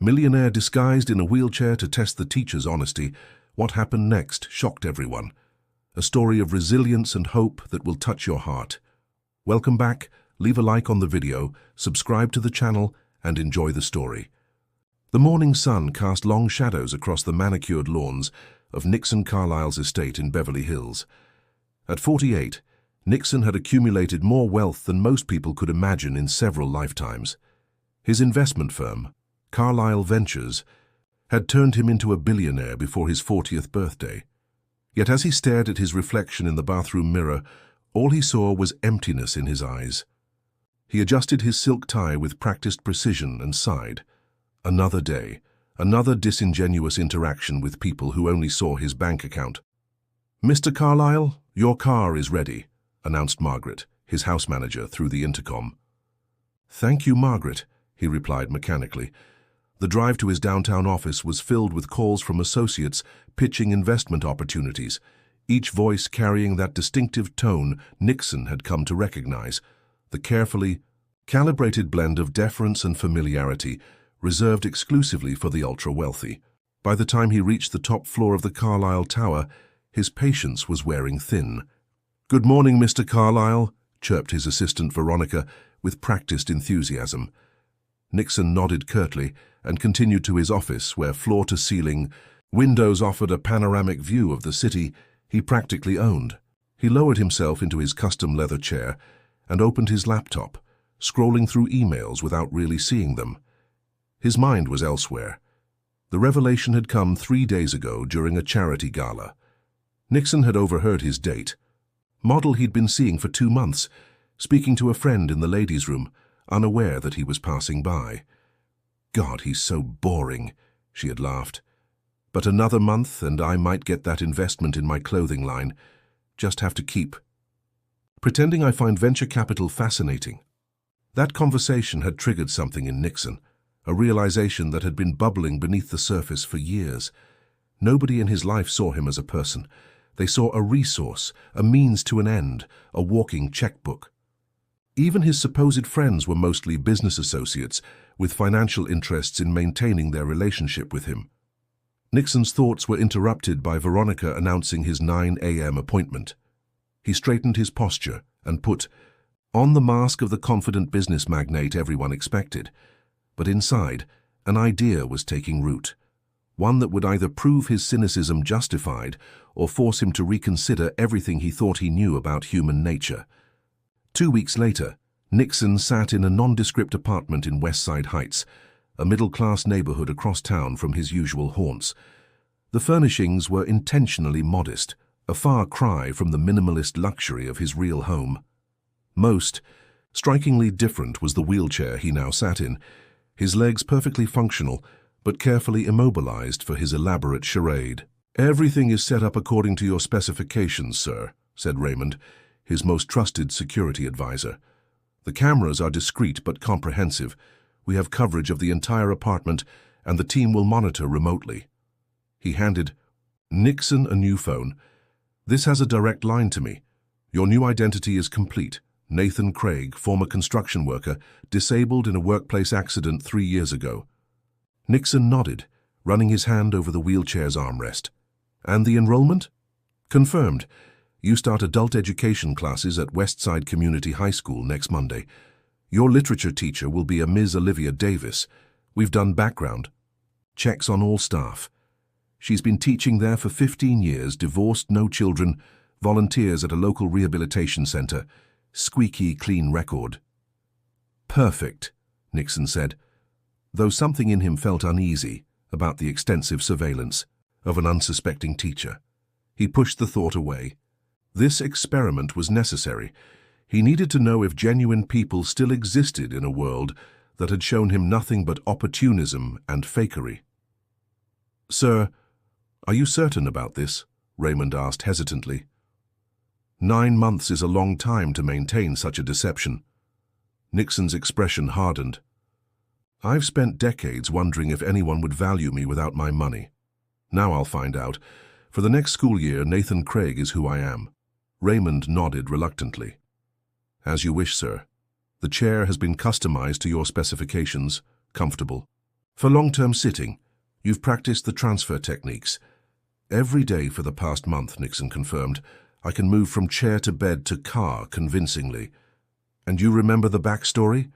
Millionaire disguised in a wheelchair to test the teacher's honesty. What happened next shocked everyone. A story of resilience and hope that will touch your heart. Welcome back, leave a like on the video, subscribe to the channel, and enjoy the story. The morning sun cast long shadows across the manicured lawns of Nixon Carlisle's estate in Beverly Hills. At 48, Nixon had accumulated more wealth than most people could imagine in several lifetimes. His investment firm, Carlyle Ventures, had turned him into a billionaire before his 40th birthday. Yet as he stared at his reflection in the bathroom mirror, all he saw was emptiness in his eyes. He adjusted his silk tie with practiced precision and sighed. Another day, another disingenuous interaction with people who only saw his bank account. "Mr. Carlyle, your car is ready," announced Margaret, his house manager, through the intercom. "Thank you, Margaret," he replied mechanically. The drive to his downtown office was filled with calls from associates pitching investment opportunities, each voice carrying that distinctive tone Nixon had come to recognize, the carefully calibrated blend of deference and familiarity reserved exclusively for the ultra-wealthy. By the time he reached the top floor of the Carlyle Tower, his patience was wearing thin. "Good morning, Mr. Carlyle," chirped his assistant Veronica with practiced enthusiasm. Nixon nodded curtly and continued to his office, where floor-to-ceiling windows offered a panoramic view of the city he practically owned. He lowered himself into his custom leather chair and opened his laptop, scrolling through emails without really seeing them. His mind was elsewhere. The revelation had come 3 days ago during a charity gala. Nixon had overheard his date, model he'd been seeing for 2 months, speaking to a friend in the ladies' room, unaware that he was passing by. "God, he's so boring," she had laughed. "But another month and I might get that investment in my clothing line. Just have to keep pretending I find venture capital fascinating." That conversation had triggered something in Nixon, a realization that had been bubbling beneath the surface for years. Nobody in his life saw him as a person. They saw a resource, a means to an end, a walking checkbook. Even his supposed friends were mostly business associates with financial interests in maintaining their relationship with him. Nixon's thoughts were interrupted by Veronica announcing his 9 a.m. appointment. He straightened his posture and put on the mask of the confident business magnate everyone expected. But inside, an idea was taking root, one that would either prove his cynicism justified or force him to reconsider everything he thought he knew about human nature. 2 weeks later, Nixon sat in a nondescript apartment in West Side Heights, a middle-class neighborhood across town from his usual haunts. The furnishings were intentionally modest, a far cry from the minimalist luxury of his real home. Most strikingly different was the wheelchair he now sat in, his legs perfectly functional, but carefully immobilized for his elaborate charade. "Everything is set up according to your specifications, sir," said Raymond, his most trusted security advisor. "The cameras are discreet but comprehensive. We have coverage of the entire apartment, and the team will monitor remotely." He handed Nixon a new phone. "This has a direct line to me. Your new identity is complete. Nathan Craig, former construction worker, disabled in a workplace accident 3 years ago." Nixon nodded, running his hand over the wheelchair's armrest. "And the enrollment?" "Confirmed. You start adult education classes at Westside Community High School next Monday. Your literature teacher will be a Ms. Olivia Davis. We've done background checks on all staff. She's been teaching there for 15 years, divorced, no children, volunteers at a local rehabilitation center. Squeaky clean record." "Perfect," Nixon said, though something in him felt uneasy about the extensive surveillance of an unsuspecting teacher. He pushed the thought away. This experiment was necessary. He needed to know if genuine people still existed in a world that had shown him nothing but opportunism and fakery. "Sir, are you certain about this?" Raymond asked hesitantly. 9 months is a long time to maintain such a deception. Nixon's expression hardened. "I've spent decades wondering if anyone would value me without my money. Now I'll find out. For the next school year, Nathan Craig is who I am." Raymond nodded reluctantly. "As you wish, sir. The chair has been customized to your specifications, comfortable, For long-term sitting, you've practiced the transfer techniques. Every day for the past month, Nixon confirmed. I can move from chair to bed to car convincingly. And you remember the backstory?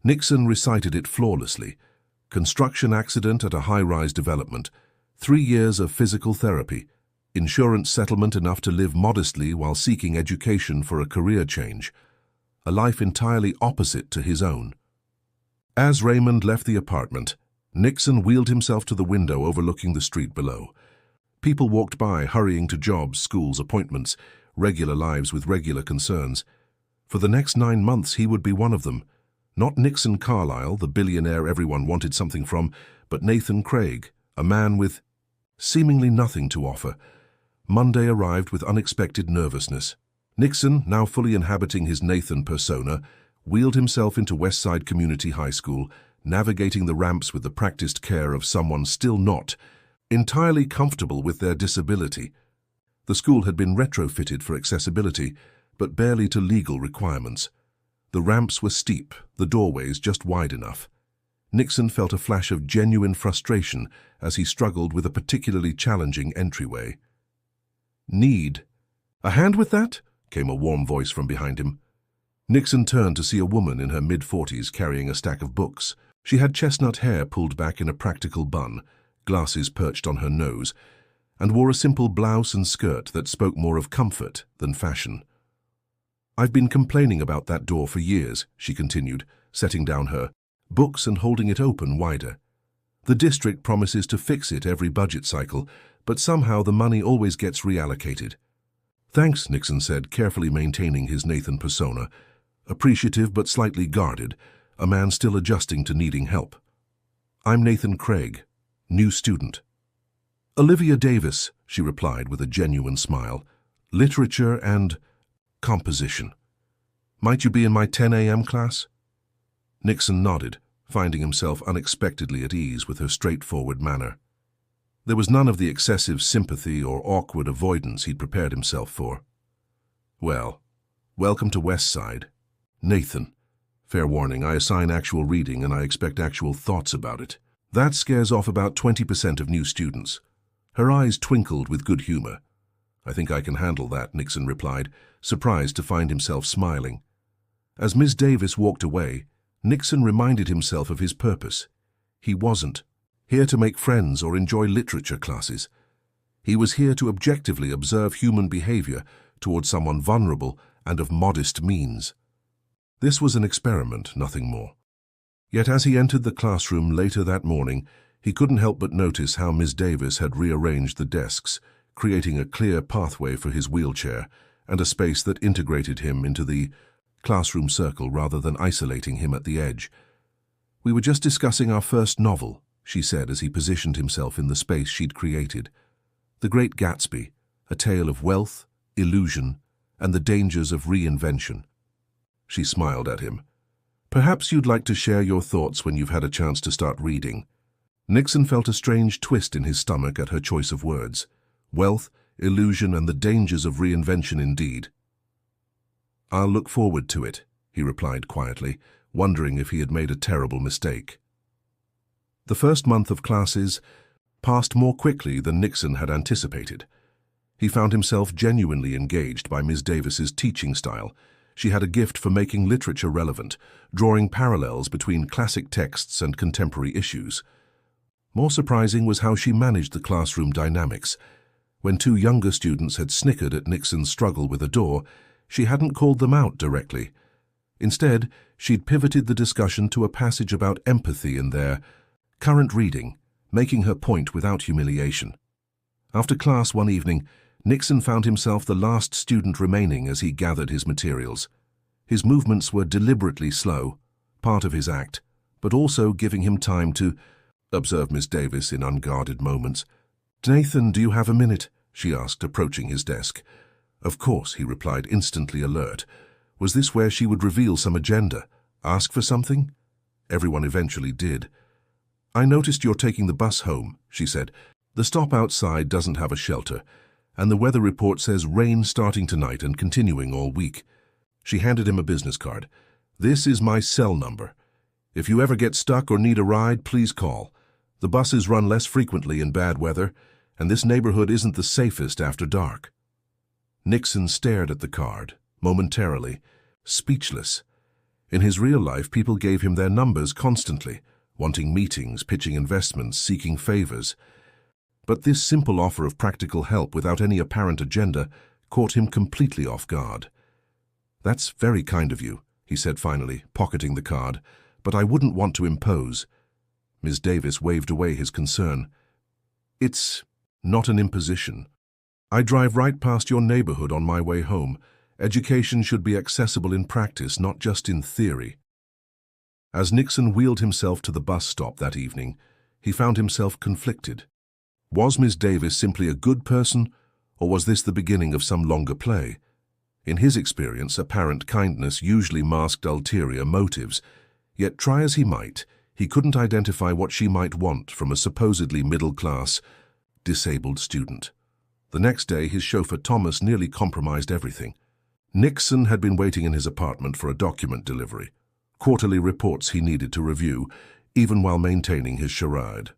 Nixon recited it flawlessly. Construction accident at a high-rise development. 3 years of physical therapy. Insurance settlement enough to live modestly while seeking education for a career change. A life entirely opposite to his own. As Raymond left the apartment, Nixon wheeled himself to the window overlooking the street below. People walked by, hurrying to jobs, schools, appointments, regular lives with regular concerns. For the next 9 months, he would be one of them. Not Nixon Carlyle, the billionaire everyone wanted something from, but Nathan Craig, a man with seemingly nothing to offer. Monday arrived with unexpected nervousness. Nixon, now fully inhabiting his Nathan persona, wheeled himself into Westside Community High School, navigating the ramps with the practiced care of someone still not entirely comfortable with their disability. The school had been retrofitted for accessibility, but barely to legal requirements. The ramps were steep, the doorways just wide enough. Nixon felt a flash of genuine frustration as he struggled with a particularly challenging entryway. "Need a hand with that?" came a warm voice from behind him. Nixon turned to see a woman in her mid-40s carrying a stack of books. She had chestnut hair pulled back in a practical bun, glasses perched on her nose, and wore a simple blouse and skirt that spoke more of comfort than fashion. "I've been complaining about that door for years," she continued, setting down her books and holding it open wider. "The district promises to fix it every budget cycle, but somehow the money always gets reallocated." "Thanks," Nixon said, carefully maintaining his Nathan persona, appreciative but slightly guarded, a man still adjusting to needing help. "I'm Nathan Craig, new student." "Olivia Davis," she replied with a genuine smile. "Literature and composition. Might you be in my 10 a.m. class?" Nixon nodded, finding himself unexpectedly at ease with her straightforward manner. There was none of the excessive sympathy or awkward avoidance he'd prepared himself for. "Well, welcome to Westside. Nathan. Fair warning, I assign actual reading and I expect actual thoughts about it. That scares off about 20% of new students." Her eyes twinkled with good humor. "I think I can handle that," Nixon replied, surprised to find himself smiling. As Ms. Davis walked away, Nixon reminded himself of his purpose. He wasn't here to make friends or enjoy literature classes. He was here to objectively observe human behavior toward someone vulnerable and of modest means. This was an experiment, nothing more. Yet as he entered the classroom later that morning, he couldn't help but notice how Ms. Davis had rearranged the desks, creating a clear pathway for his wheelchair and a space that integrated him into the classroom circle rather than isolating him at the edge. "We were just discussing our first novel," she said as he positioned himself in the space she'd created. "The Great Gatsby, a tale of wealth, illusion, and the dangers of reinvention." She smiled at him. "Perhaps you'd like to share your thoughts when you've had a chance to start reading." Nixon felt a strange twist in his stomach at her choice of words. Wealth, illusion, and the dangers of reinvention indeed. "I'll look forward to it," he replied quietly, wondering if he had made a terrible mistake. The first month of classes passed more quickly than Nixon had anticipated. He found himself genuinely engaged by Ms. Davis's teaching style. She had a gift for making literature relevant, drawing parallels between classic texts and contemporary issues. More surprising was how she managed the classroom dynamics. When 2 younger students had snickered at Nixon's struggle with a door, she hadn't called them out directly. Instead, she'd pivoted the discussion to a passage about empathy in their current reading, making her point without humiliation. After class one evening, Nixon found himself the last student remaining as he gathered his materials. His movements were deliberately slow, part of his act, but also giving him time to observe Miss Davis in unguarded moments. "Nathan, do you have a minute?" she asked, approaching his desk. "Of course," he replied, instantly alert. Was this where she would reveal some agenda? Ask for something? Everyone eventually did. "I noticed you're taking the bus home," she said. "The stop outside doesn't have a shelter, and the weather report says rain starting tonight and continuing all week." She handed him a business card. "This is my cell number. If you ever get stuck or need a ride, please call. The buses run less frequently in bad weather, and this neighborhood isn't the safest after dark." Nixon stared at the card, momentarily, speechless. In his real life, people gave him their numbers constantly, wanting meetings, pitching investments, seeking favors. But this simple offer of practical help without any apparent agenda caught him completely off guard. "That's very kind of you," he said finally, pocketing the card, "but I wouldn't want to impose." Ms. Davis waved away his concern. "It's not an imposition. I drive right past your neighborhood on my way home. Education should be accessible in practice, not just in theory." As Nixon wheeled himself to the bus stop that evening, he found himself conflicted. Was Ms. Davis simply a good person, or was this the beginning of some longer play? In his experience, apparent kindness usually masked ulterior motives, yet try as he might, he couldn't identify what she might want from a supposedly middle-class, disabled student. The next day, his chauffeur Thomas nearly compromised everything. Nixon had been waiting in his apartment for a document delivery, quarterly reports he needed to review, even while maintaining his charade.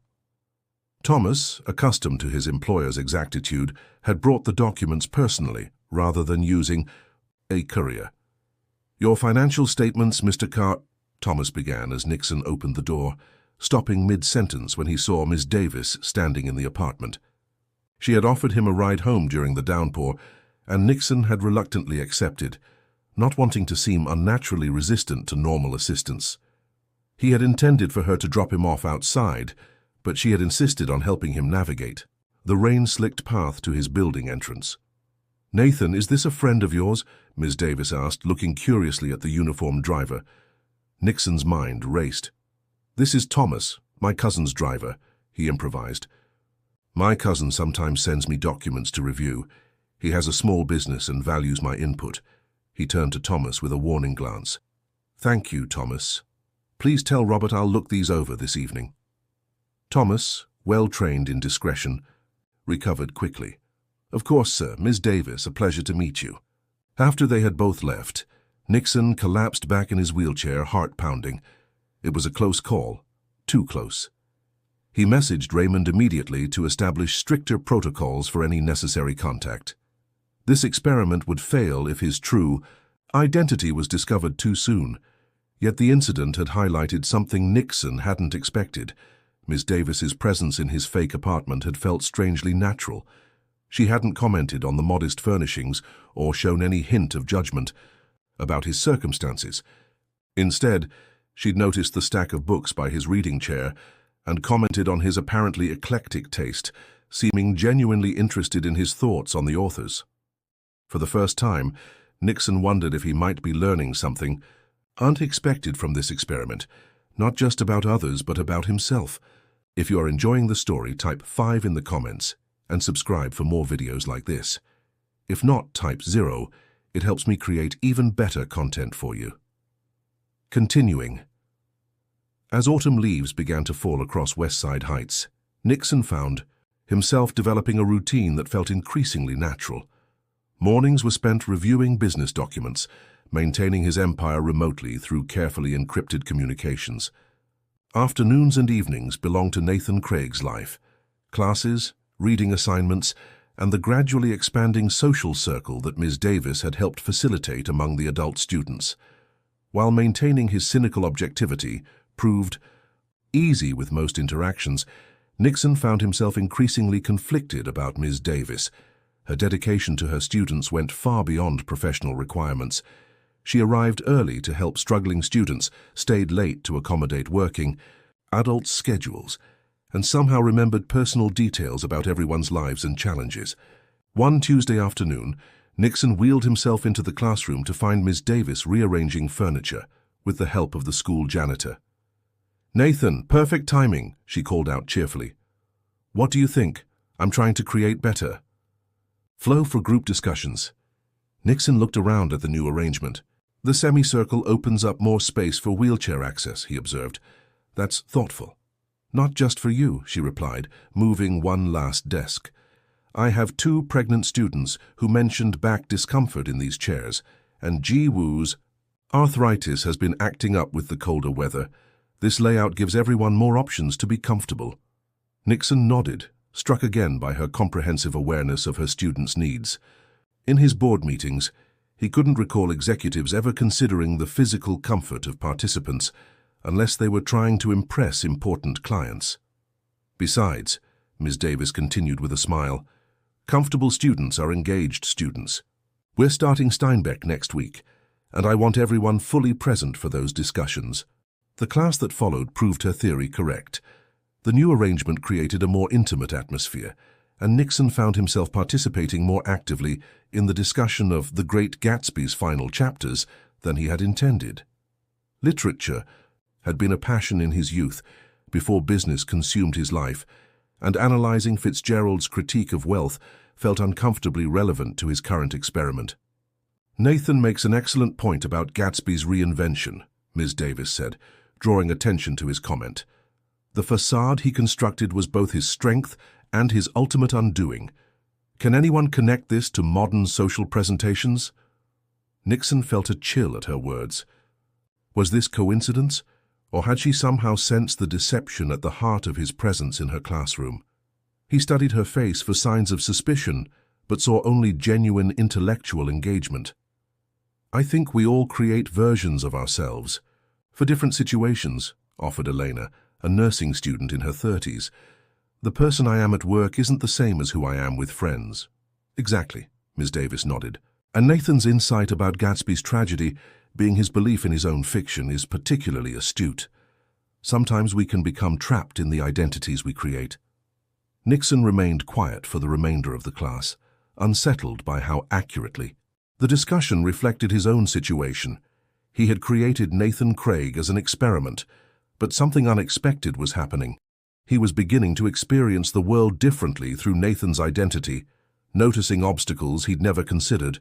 Thomas, accustomed to his employer's exactitude, had brought the documents personally, rather than using a courier. "Your financial statements, Mr. Carr," Thomas began as Nixon opened the door, stopping mid-sentence when he saw Ms. Davis standing in the apartment. She had offered him a ride home during the downpour, and Nixon had reluctantly accepted, not wanting to seem unnaturally resistant to normal assistance. He had intended for her to drop him off outside, but she had insisted on helping him navigate the rain-slicked path to his building entrance. "Nathan, is this a friend of yours?" Ms. Davis asked, looking curiously at the uniformed driver. Nixon's mind raced. "This is Thomas, my cousin's driver," he improvised. "My cousin sometimes sends me documents to review. He has a small business and values my input." He turned to Thomas with a warning glance. "Thank you, Thomas. Please tell Robert I'll look these over this evening." Thomas, well trained in discretion, recovered quickly. "Of course, sir. Ms. Davis, a pleasure to meet you." After they had both left, Nixon collapsed back in his wheelchair, heart pounding. It was a close call, too close. He messaged Raymond immediately to establish stricter protocols for any necessary contact. This experiment would fail if his true identity was discovered too soon. Yet the incident had highlighted something Nixon hadn't expected. Ms. Davis's presence in his fake apartment had felt strangely natural. She hadn't commented on the modest furnishings or shown any hint of judgment about his circumstances. Instead, she'd noticed the stack of books by his reading chair and commented on his apparently eclectic taste, seeming genuinely interested in his thoughts on the authors. For the first time, Nixon wondered if he might be learning something unexpected from this experiment, not just about others but about himself. If you are enjoying the story, type 5 in the comments and subscribe for more videos like this. If not, type 0. It helps me create even better content for you. Continuing. As autumn leaves began to fall across West Side Heights, Nixon found himself developing a routine that felt increasingly natural. Mornings were spent reviewing business documents, maintaining his empire remotely through carefully encrypted communications. Afternoons and evenings belonged to Nathan Craig's life. Classes, reading assignments, and the gradually expanding social circle that Ms. Davis had helped facilitate among the adult students. While maintaining his cynical objectivity proved easy with most interactions, Nixon found himself increasingly conflicted about Ms. Davis. Her dedication to her students went far beyond professional requirements. She arrived early to help struggling students, stayed late to accommodate working adults' schedules, and somehow remembered personal details about everyone's lives and challenges. One Tuesday afternoon, Nixon wheeled himself into the classroom to find Ms. Davis rearranging furniture with the help of the school janitor. "Nathan, perfect timing," she called out cheerfully. "What do you think? I'm trying to create better." Flow for group discussions. Nixon looked around at the new arrangement. "The semicircle opens up more space for wheelchair access," he observed. "That's thoughtful." "Not just for you," she replied, moving one last desk. "I have 2 pregnant students who mentioned back discomfort in these chairs, and Ji Woo's arthritis has been acting up with the colder weather. This layout gives everyone more options to be comfortable." Nixon nodded, struck again by her comprehensive awareness of her students' needs. In his board meetings, he couldn't recall executives ever considering the physical comfort of participants unless they were trying to impress important clients. Besides, Ms. Davis continued with a smile, comfortable students are engaged students. We're starting Steinbeck next week, and I want everyone fully present for those discussions. The class that followed proved her theory correct. The new arrangement created a more intimate atmosphere, and Nixon found himself participating more actively in the discussion of The Great Gatsby's final chapters than he had intended. Literature had been a passion in his youth before business consumed his life, and analyzing Fitzgerald's critique of wealth felt uncomfortably relevant to his current experiment. Nathan makes an excellent point about Gatsby's reinvention, Ms. Davis said, drawing attention to his comment. The facade he constructed was both his strength and his ultimate undoing. Can anyone connect this to modern social presentations? Nixon felt a chill at her words. Was this coincidence, or had she somehow sensed the deception at the heart of his presence in her classroom? He studied her face for signs of suspicion, but saw only genuine intellectual engagement. I think we all create versions of ourselves for different situations, offered Elena, a nursing student in her 30s. The person I am at work isn't the same as who I am with friends. Exactly, Ms. Davis nodded. And Nathan's insight about Gatsby's tragedy being his belief in his own fiction is particularly astute. Sometimes we can become trapped in the identities we create. Nixon remained quiet for the remainder of the class, unsettled by how accurately. The discussion reflected his own situation. He had created Nathan Craig as an experiment, but something unexpected was happening. He was beginning to experience the world differently through Nathan's identity, noticing obstacles he'd never considered,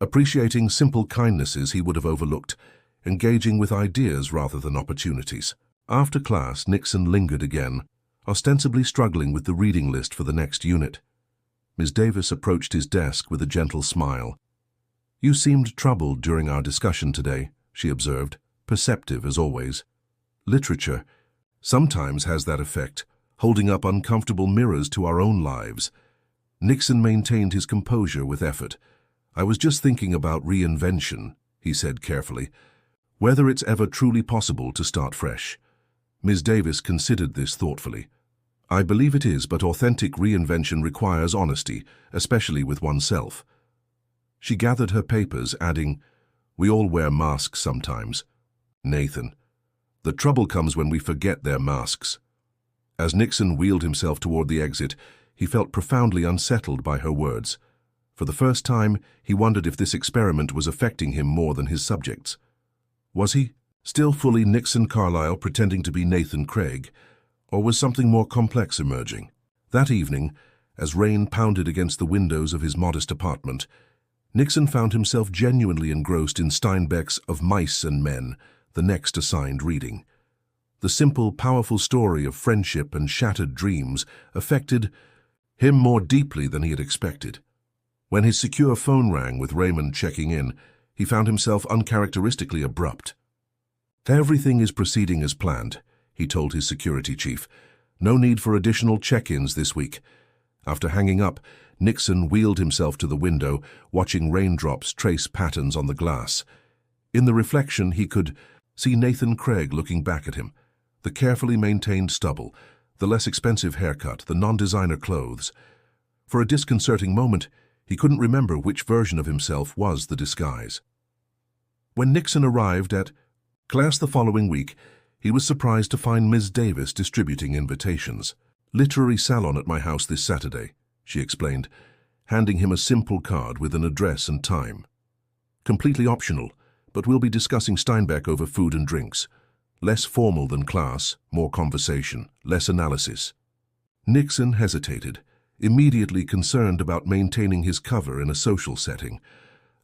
appreciating simple kindnesses he would have overlooked, engaging with ideas rather than opportunities. After class, Nixon lingered again, ostensibly struggling with the reading list for the next unit. Ms. Davis approached his desk with a gentle smile. You seemed troubled during our discussion today, she observed, perceptive as always. Literature sometimes has that effect, holding up uncomfortable mirrors to our own lives. Nixon maintained his composure with effort. I was just thinking about reinvention, he said carefully, whether it's ever truly possible to start fresh. Ms. Davis considered this thoughtfully. I believe it is, but authentic reinvention requires honesty, especially with oneself. She gathered her papers, adding, we all wear masks sometimes. Nathan, the trouble comes when we forget their masks. As Nixon wheeled himself toward the exit, he felt profoundly unsettled by her words. For the first time, he wondered if this experiment was affecting him more than his subjects. Was he still fully Nixon Carlyle pretending to be Nathan Craig, or was something more complex emerging? That evening, as rain pounded against the windows of his modest apartment, Nixon found himself genuinely engrossed in Steinbeck's Of Mice and Men, the next assigned reading. The simple, powerful story of friendship and shattered dreams affected him more deeply than he had expected. When his secure phone rang with Raymond checking in, he found himself uncharacteristically abrupt. Everything is proceeding as planned, he told his security chief. No need for additional check-ins this week. After hanging up, Nixon wheeled himself to the window, watching raindrops trace patterns on the glass. In the reflection, he could see Nathan Craig looking back at him. The carefully maintained stubble, the less expensive haircut, the non-designer clothes. For a disconcerting moment, he couldn't remember which version of himself was the disguise. When Nixon arrived at class the following week, he was surprised to find Ms. Davis distributing invitations. Literary salon at my house this Saturday, she explained, handing him a simple card with an address and time. Completely optional, but we'll be discussing Steinbeck over food and drinks. Less formal than class, more conversation, less analysis. Nixon hesitated, immediately concerned about maintaining his cover in a social setting.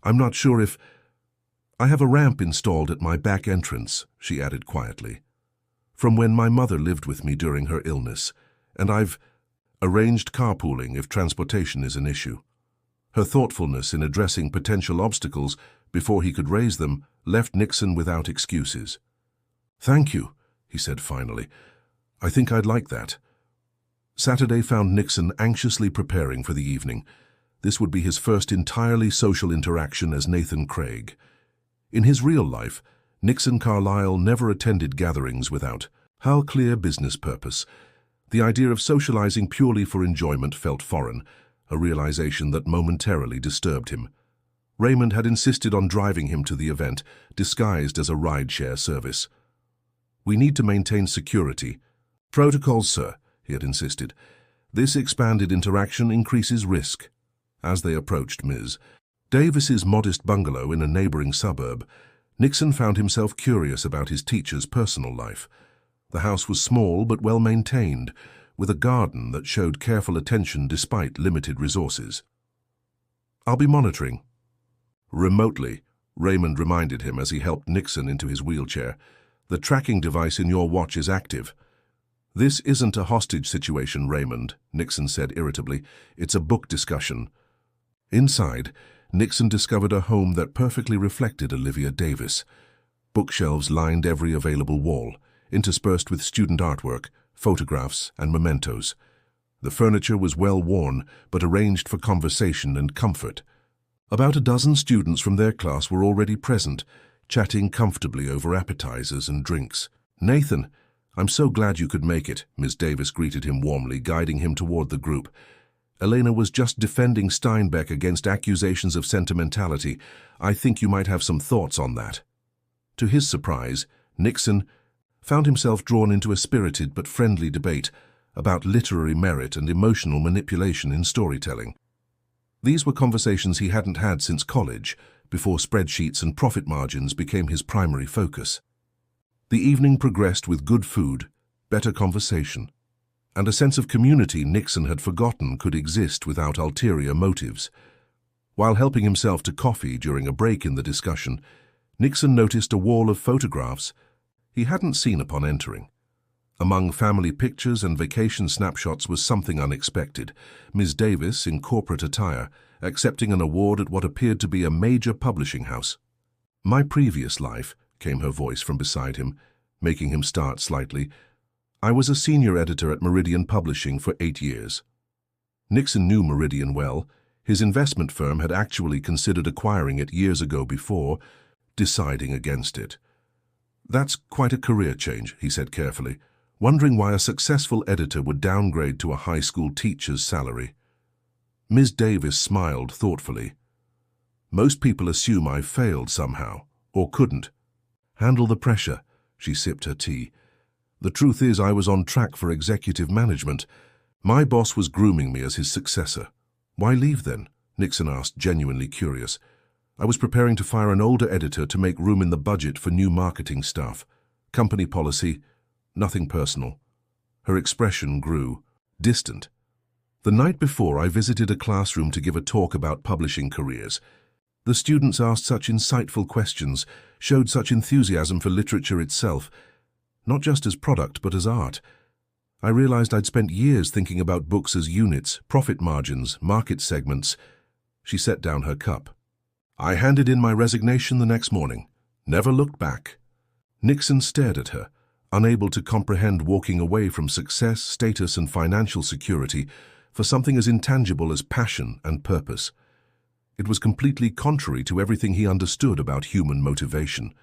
I'm not sure if... I have a ramp installed at my back entrance, she added quietly, from when my mother lived with me during her illness, and I've arranged carpooling if transportation is an issue. Her thoughtfulness in addressing potential obstacles before he could raise them left Nixon without excuses. Thank you, he said finally. I think I'd like that. Saturday found Nixon anxiously preparing for the evening. This would be his first entirely social interaction as Nathan Craig. In his real life, Nixon Carlisle never attended gatherings without a clear business purpose. The idea of socializing purely for enjoyment felt foreign, a realization that momentarily disturbed him. Raymond had insisted on driving him to the event, disguised as a ride-share service. "We need to maintain security." "Protocols, sir," he had insisted. "This expanded interaction increases risk." As they approached Ms. Davis's modest bungalow in a neighboring suburb, Nixon found himself curious about his teacher's personal life. The house was small but well-maintained, with a garden that showed careful attention despite limited resources. "I'll be monitoring." "Remotely," Raymond reminded him as he helped Nixon into his wheelchair. "The tracking device in your watch is active." "This isn't a hostage situation, Raymond," Nixon said irritably. "It's a book discussion." Inside, Nixon discovered a home that perfectly reflected Olivia Davis. Bookshelves lined every available wall, interspersed with student artwork, photographs, and mementos. The furniture was well worn, but arranged for conversation and comfort. About a dozen students from their class were already present, chatting comfortably over appetizers and drinks. "Nathan, I'm so glad you could make it," Ms. Davis greeted him warmly, guiding him toward the group. "Elena was just defending Steinbeck against accusations of sentimentality. I think you might have some thoughts on that." To his surprise, Nixon found himself drawn into a spirited but friendly debate about literary merit and emotional manipulation in storytelling. These were conversations he hadn't had since college, before spreadsheets and profit margins became his primary focus. The evening progressed with good food, better conversation, and a sense of community Nixon had forgotten could exist without ulterior motives. While helping himself to coffee during a break in the discussion, Nixon noticed a wall of photographs he hadn't seen upon entering. Among family pictures and vacation snapshots was something unexpected. Ms. Davis, in corporate attire, accepting an award at what appeared to be a major publishing house. "My previous life," came her voice from beside him, making him start slightly. "I was a senior editor at Meridian Publishing for 8 years." Nixon knew Meridian well. His investment firm had actually considered acquiring it years ago before, deciding against it. "That's quite a career change," he said carefully, wondering why a successful editor would downgrade to a high school teacher's salary. Ms. Davis smiled thoughtfully. "Most people assume I failed somehow, or couldn't. Handle the pressure." She sipped her tea. "The truth is I was on track for executive management. My boss was grooming me as his successor." "Why leave then?" Nixon asked, genuinely curious. "I was preparing to fire an older editor to make room in the budget for new marketing staff. Company policy, nothing personal." Her expression grew distant. "The night before, I visited a classroom to give a talk about publishing careers. The students asked such insightful questions, showed such enthusiasm for literature itself, not just as product but as art. I realized I'd spent years thinking about books as units, profit margins, market segments." She set down her cup. "I handed in my resignation the next morning. Never looked back." Nixon stared at her, unable to comprehend walking away from success, status, and financial security for something as intangible as passion and purpose. It was completely contrary to everything he understood about human motivation.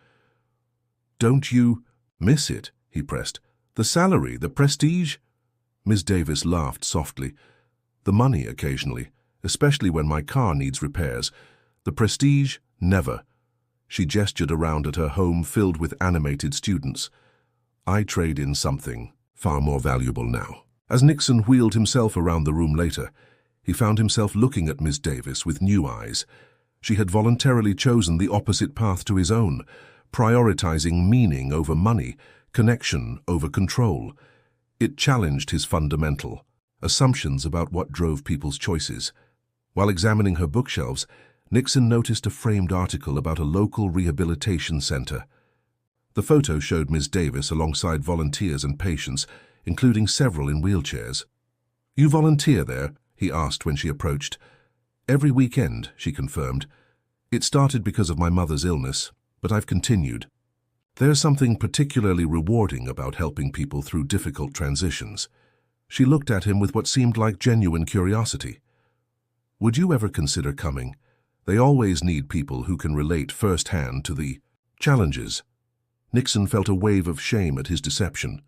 "Don't you miss it?" he pressed. "The salary, the prestige?" Ms. Davis laughed softly. "The money occasionally, especially when my car needs repairs. The prestige, never." She gestured around at her home filled with animated students. "I trade in something far more valuable now." As Nixon wheeled himself around the room later, he found himself looking at Ms. Davis with new eyes. She had voluntarily chosen the opposite path to his own, prioritizing meaning over money, connection over control. It challenged his fundamental assumptions about what drove people's choices. While examining her bookshelves, Nixon noticed a framed article about a local rehabilitation center. The photo showed Ms. Davis alongside volunteers and patients, including several in wheelchairs. "You volunteer there?" he asked when she approached. "Every weekend," she confirmed. "It started because of my mother's illness, but I've continued. There's something particularly rewarding about helping people through difficult transitions." She looked at him with what seemed like genuine curiosity. "Would you ever consider coming? They always need people who can relate firsthand to the challenges." Nixon felt a wave of shame at his deception.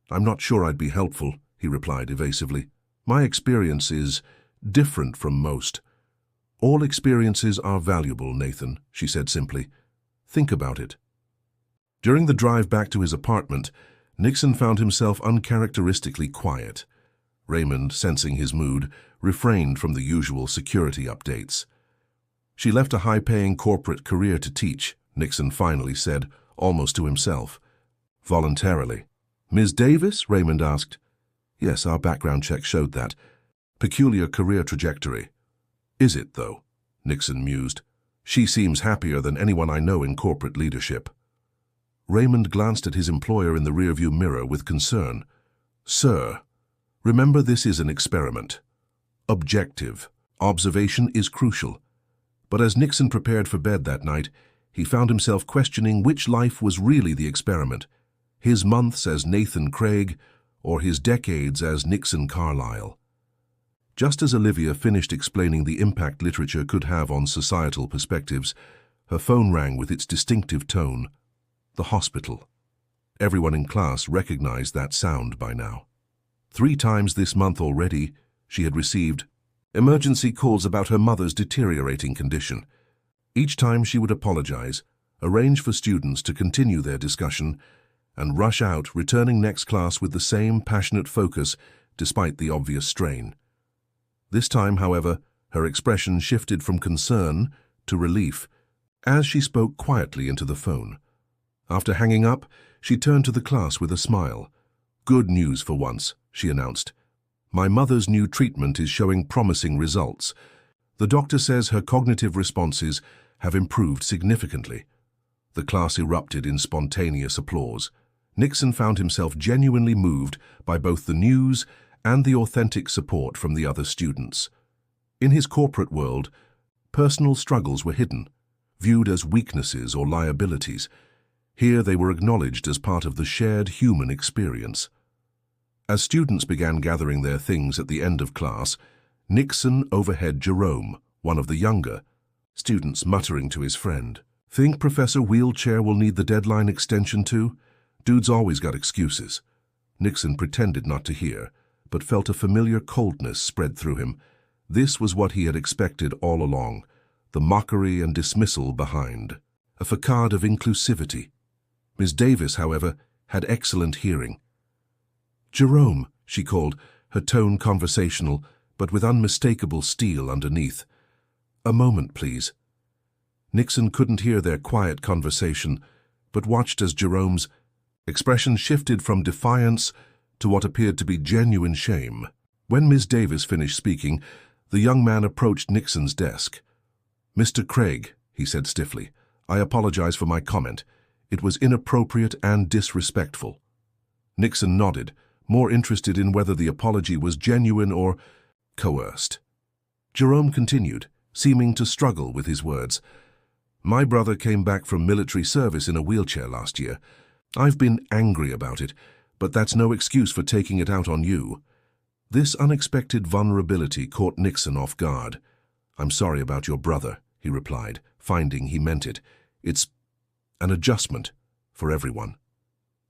"I'm not sure I'd be helpful," he replied evasively. "My experience is different from most." "All experiences are valuable, Nathan," she said simply. "Think about it." During the drive back to his apartment, Nixon found himself uncharacteristically quiet. Raymond, sensing his mood, refrained from the usual security updates. "She left a high-paying corporate career to teach," Nixon finally said, almost to himself. "Voluntarily." "Ms. Davis?" Raymond asked. "Yes, our background check showed that. Peculiar career trajectory." "Is it, though?" Nixon mused. "She seems happier than anyone I know in corporate leadership." Raymond glanced at his employer in the rearview mirror with concern. "Sir, remember this is an experiment. Objective. Observation is crucial." But as Nixon prepared for bed that night, he found himself questioning which life was really the experiment, his months as Nathan Craig or his decades as Nixon Carlisle. Just as Olivia finished explaining the impact literature could have on societal perspectives, her phone rang with its distinctive tone. The hospital. Everyone in class recognized that sound by now. 3 times this month already, she had received emergency calls about her mother's deteriorating condition. Each time she would apologize, arrange for students to continue their discussion, and rush out, returning next class with the same passionate focus despite the obvious strain. This time, however, her expression shifted from concern to relief as she spoke quietly into the phone. After hanging up, she turned to the class with a smile. "Good news for once," she announced. "My mother's new treatment is showing promising results. The doctor says her cognitive responses have improved significantly." The class erupted in spontaneous applause. Nixon found himself genuinely moved by both the news and the authentic support from the other students. In his corporate world, personal struggles were hidden, viewed as weaknesses or liabilities. Here they were acknowledged as part of the shared human experience. As students began gathering their things at the end of class, Nixon overheard Jerome, one of the younger students, muttering to his friend, "Think Professor Wheelchair will need the deadline extension too? Dude's always got excuses." Nixon pretended not to hear, but felt a familiar coldness spread through him. This was what he had expected all along, the mockery and dismissal behind, a facade of inclusivity. Ms. Davis, however, had excellent hearing. "Jerome," she called, her tone conversational, but with unmistakable steel underneath. "A moment, please." Nixon couldn't hear their quiet conversation, but watched as Jerome's expression shifted from defiance to what appeared to be genuine shame. When Ms. Davis finished speaking, the young man approached Nixon's desk. "Mr. Craig," he said stiffly, "I apologize for my comment. It was inappropriate and disrespectful." Nixon nodded, more interested in whether the apology was genuine or coerced. Jerome continued, seeming to struggle with his words. "My brother came back from military service in a wheelchair last year. I've been angry about it, but that's no excuse for taking it out on you." This unexpected vulnerability caught Nixon off guard. "I'm sorry about your brother," he replied, finding he meant it. "It's an adjustment for everyone."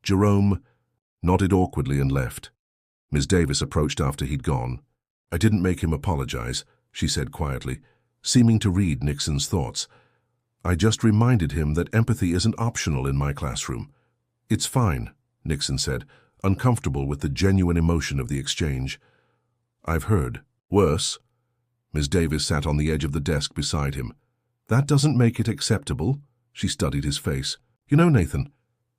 Jerome nodded awkwardly and left. Ms. Davis approached after he'd gone. "I didn't make him apologize," she said quietly, seeming to read Nixon's thoughts. "I just reminded him that empathy isn't optional in my classroom." "It's fine," Nixon said, uncomfortable with the genuine emotion of the exchange. "I've heard worse." Ms. Davis sat on the edge of the desk beside him. "That doesn't make it acceptable." She studied his face. "You know, Nathan,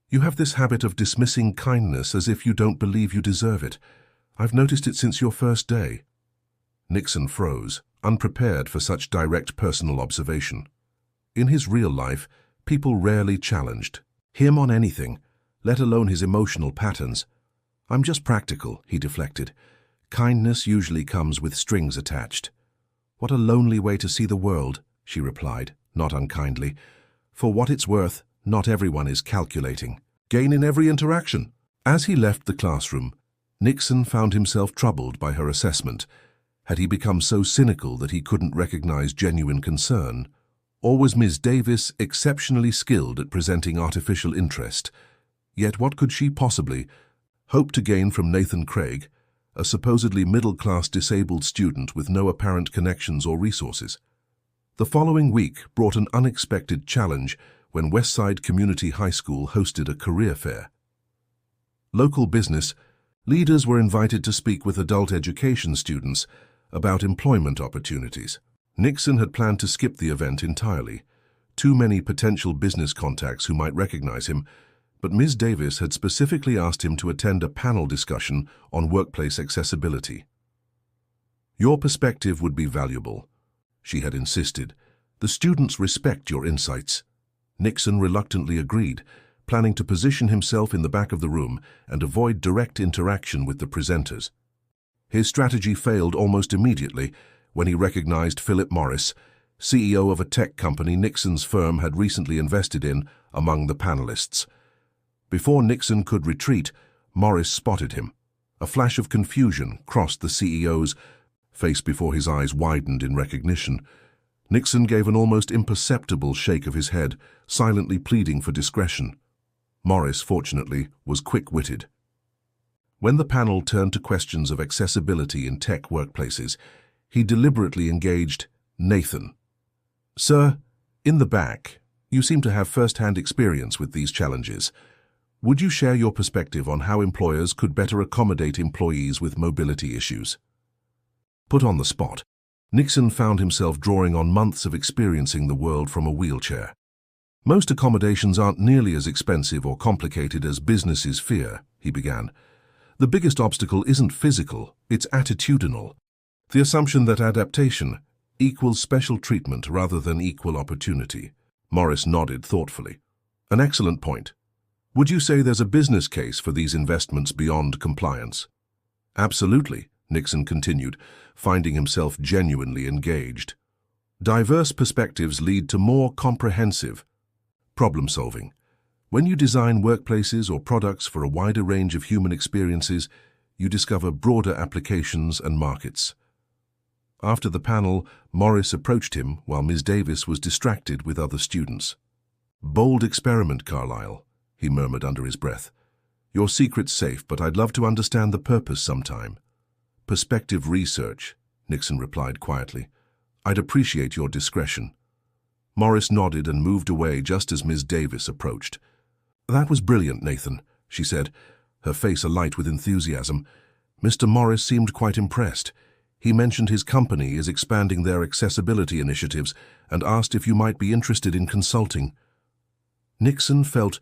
you have this habit of dismissing kindness as if you don't believe you deserve it. I've noticed it since your first day." Nixon froze, unprepared for such direct personal observation. In his real life, people rarely challenged him on anything, let alone his emotional patterns. "I'm just practical," he deflected. "Kindness usually comes with strings attached." "What a lonely way to see the world," she replied, not unkindly. "For what it's worth, not everyone is calculating gain in every interaction." As he left the classroom, Nixon found himself troubled by her assessment. Had he become so cynical that he couldn't recognize genuine concern? Or was Ms. Davis exceptionally skilled at presenting artificial interest? Yet what could she possibly hope to gain from Nathan Craig, a supposedly middle-class disabled student with no apparent connections or resources? The following week brought an unexpected challenge when Westside Community High School hosted a career fair. Local business leaders were invited to speak with adult education students about employment opportunities. Nixon had planned to skip the event entirely. Too many potential business contacts who might recognize him, but Ms. Davis had specifically asked him to attend a panel discussion on workplace accessibility. "Your perspective would be valuable," she had insisted. "The students respect your insights." Nixon reluctantly agreed, planning to position himself in the back of the room and avoid direct interaction with the presenters. His strategy failed almost immediately when he recognized Philip Morris, CEO of a tech company Nixon's firm had recently invested in, among the panelists. Before Nixon could retreat, Morris spotted him. A flash of confusion crossed the CEO's face before his eyes widened in recognition. Nixon gave an almost imperceptible shake of his head, silently pleading for discretion. Morris, fortunately, was quick-witted. When the panel turned to questions of accessibility in tech workplaces, he deliberately engaged Nathan. "Sir, in the back, you seem to have first-hand experience with these challenges. Would you share your perspective on how employers could better accommodate employees with mobility issues?" Put on the spot, Nixon found himself drawing on months of experiencing the world from a wheelchair. "Most accommodations aren't nearly as expensive or complicated as businesses fear," he began. "The biggest obstacle isn't physical, it's attitudinal. The assumption that adaptation equals special treatment rather than equal opportunity." Morris nodded thoughtfully. "An excellent point. Would you say there's a business case for these investments beyond compliance?" "Absolutely," Nixon continued, finding himself genuinely engaged. "Diverse perspectives lead to more comprehensive problem-solving. When you design workplaces or products for a wider range of human experiences, you discover broader applications and markets." After the panel, Morris approached him while Ms. Davis was distracted with other students. "Bold experiment, Carlyle," he murmured under his breath. "Your secret's safe, but I'd love to understand the purpose sometime." "Perspective research," Nixon replied quietly. "I'd appreciate your discretion." Morris nodded and moved away just as Ms. Davis approached. "That was brilliant, Nathan," she said, her face alight with enthusiasm. Mr. Morris seemed quite impressed. He mentioned his company is expanding their accessibility initiatives and asked if you might be interested in consulting. Nixon felt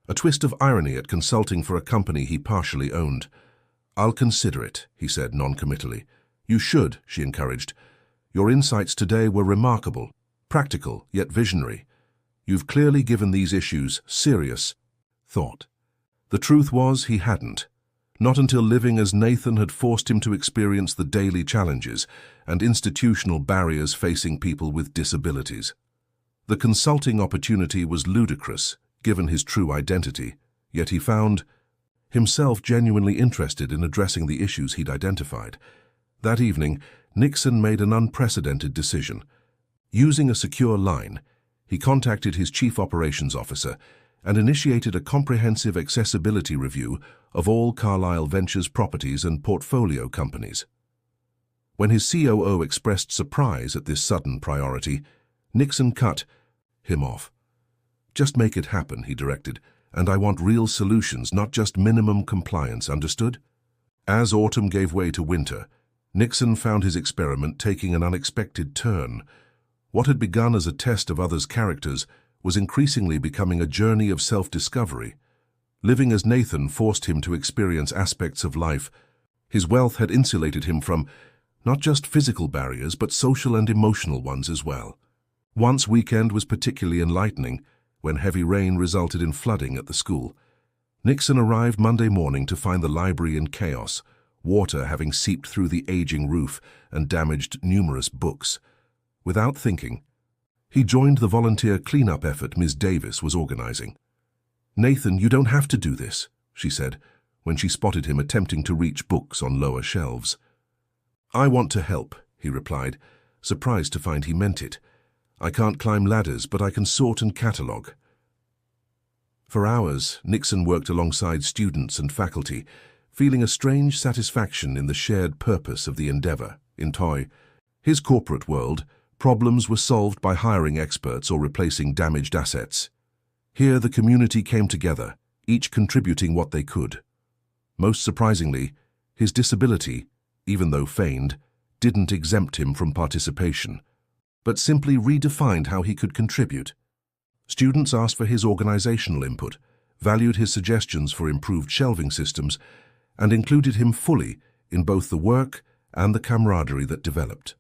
a twist of irony at consulting for a company he partially owned. "I'll consider it," he said noncommittally. "You should," she encouraged. "Your insights today were remarkable, practical yet visionary. You've clearly given these issues serious thought." The truth was he hadn't. Not until living as Nathan had forced him to experience the daily challenges and institutional barriers facing people with disabilities. The consulting opportunity was ludicrous, given his true identity, yet he found himself genuinely interested in addressing the issues he'd identified. That evening, Nixon made an unprecedented decision. Using a secure line, he contacted his chief operations officer and initiated a comprehensive accessibility review of all Carlyle Ventures properties and portfolio companies. When his COO expressed surprise at this sudden priority, Nixon cut him off. "Just make it happen," he directed, "and I want real solutions, not just minimum compliance, understood?" As autumn gave way to winter, Nixon found his experiment taking an unexpected turn. What had begun as a test of others' characters was increasingly becoming a journey of self-discovery. Living as Nathan forced him to experience aspects of life. His wealth had insulated him from not just physical barriers, but social and emotional ones as well. Once weekend was particularly enlightening, when heavy rain resulted in flooding at the school. Nixon arrived Monday morning to find the library in chaos, water having seeped through the aging roof and damaged numerous books. Without thinking, he joined the volunteer cleanup effort Ms. Davis was organizing. "Nathan, you don't have to do this," she said. when she spotted him attempting to reach books on lower shelves. "I want to help," he replied, surprised to find he meant it. "I can't climb ladders, but I can sort and catalogue." For hours, Nixon worked alongside students and faculty, feeling a strange satisfaction in the shared purpose of the endeavor. In his corporate world, problems were solved by hiring experts or replacing damaged assets. Here, the community came together, each contributing what they could. Most surprisingly, his disability, even though feigned, didn't exempt him from participation, but simply redefined how he could contribute. Students asked for his organizational input, valued his suggestions for improved shelving systems, and included him fully in both the work and the camaraderie that developed.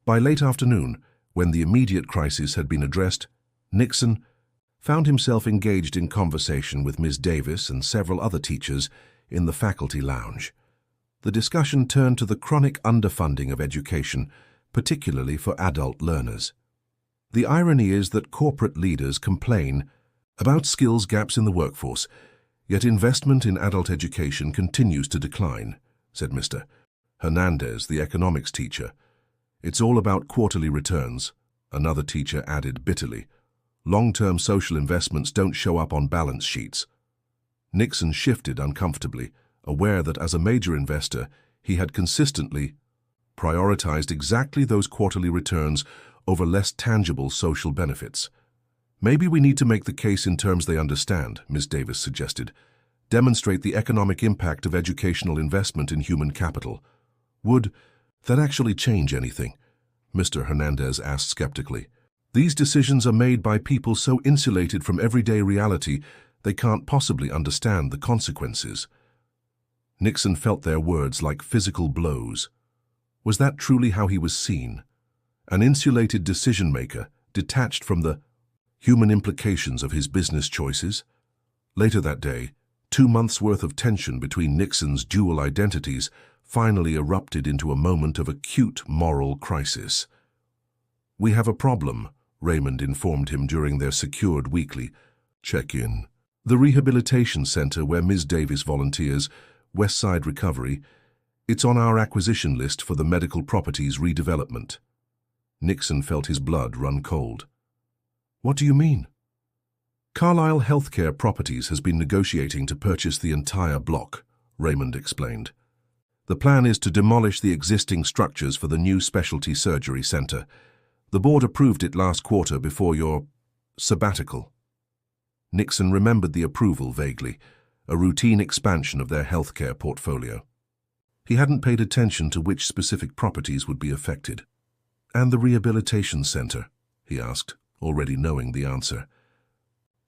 By late afternoon, when the immediate crisis had been addressed, Nixon found himself engaged in conversation with Ms. Davis and several other teachers in the faculty lounge. The discussion turned to the chronic underfunding of education, particularly for adult learners. The irony is that corporate leaders complain about skills gaps in the workforce, yet investment in adult education continues to decline, said Mr. Hernandez, the economics teacher. "It's all about quarterly returns," another teacher added bitterly. "Long-term social investments don't show up on balance sheets." Nixon shifted uncomfortably, aware that as a major investor, he had consistently prioritized exactly those quarterly returns over less tangible social benefits. "Maybe we need to make the case in terms they understand," Ms. Davis suggested. "Demonstrate the economic impact of educational investment in human capital." "Would that actually change anything?" Mr. Hernandez asked skeptically. "These decisions are made by people so insulated from everyday reality they can't possibly understand the consequences." Nixon felt their words like physical blows. Was that truly how he was seen? An insulated decision-maker, detached from the human implications of his business choices? Later that day, 2 months' worth of tension between Nixon's dual identities finally erupted into a moment of acute moral crisis. "We have a problem," Raymond informed him during their secured weekly check-in. "The rehabilitation center where Ms. Davis volunteers, Westside Recovery, it's on our acquisition list for the medical properties redevelopment." Nixon felt his blood run cold. "What do you mean?" "Carlisle Healthcare Properties has been negotiating to purchase the entire block," Raymond explained. "The plan is to demolish the existing structures for the new specialty surgery center. The board approved it last quarter before your sabbatical." Nixon remembered the approval vaguely, a routine expansion of their healthcare portfolio. He hadn't paid attention to which specific properties would be affected. "And the rehabilitation center?" he asked, already knowing the answer.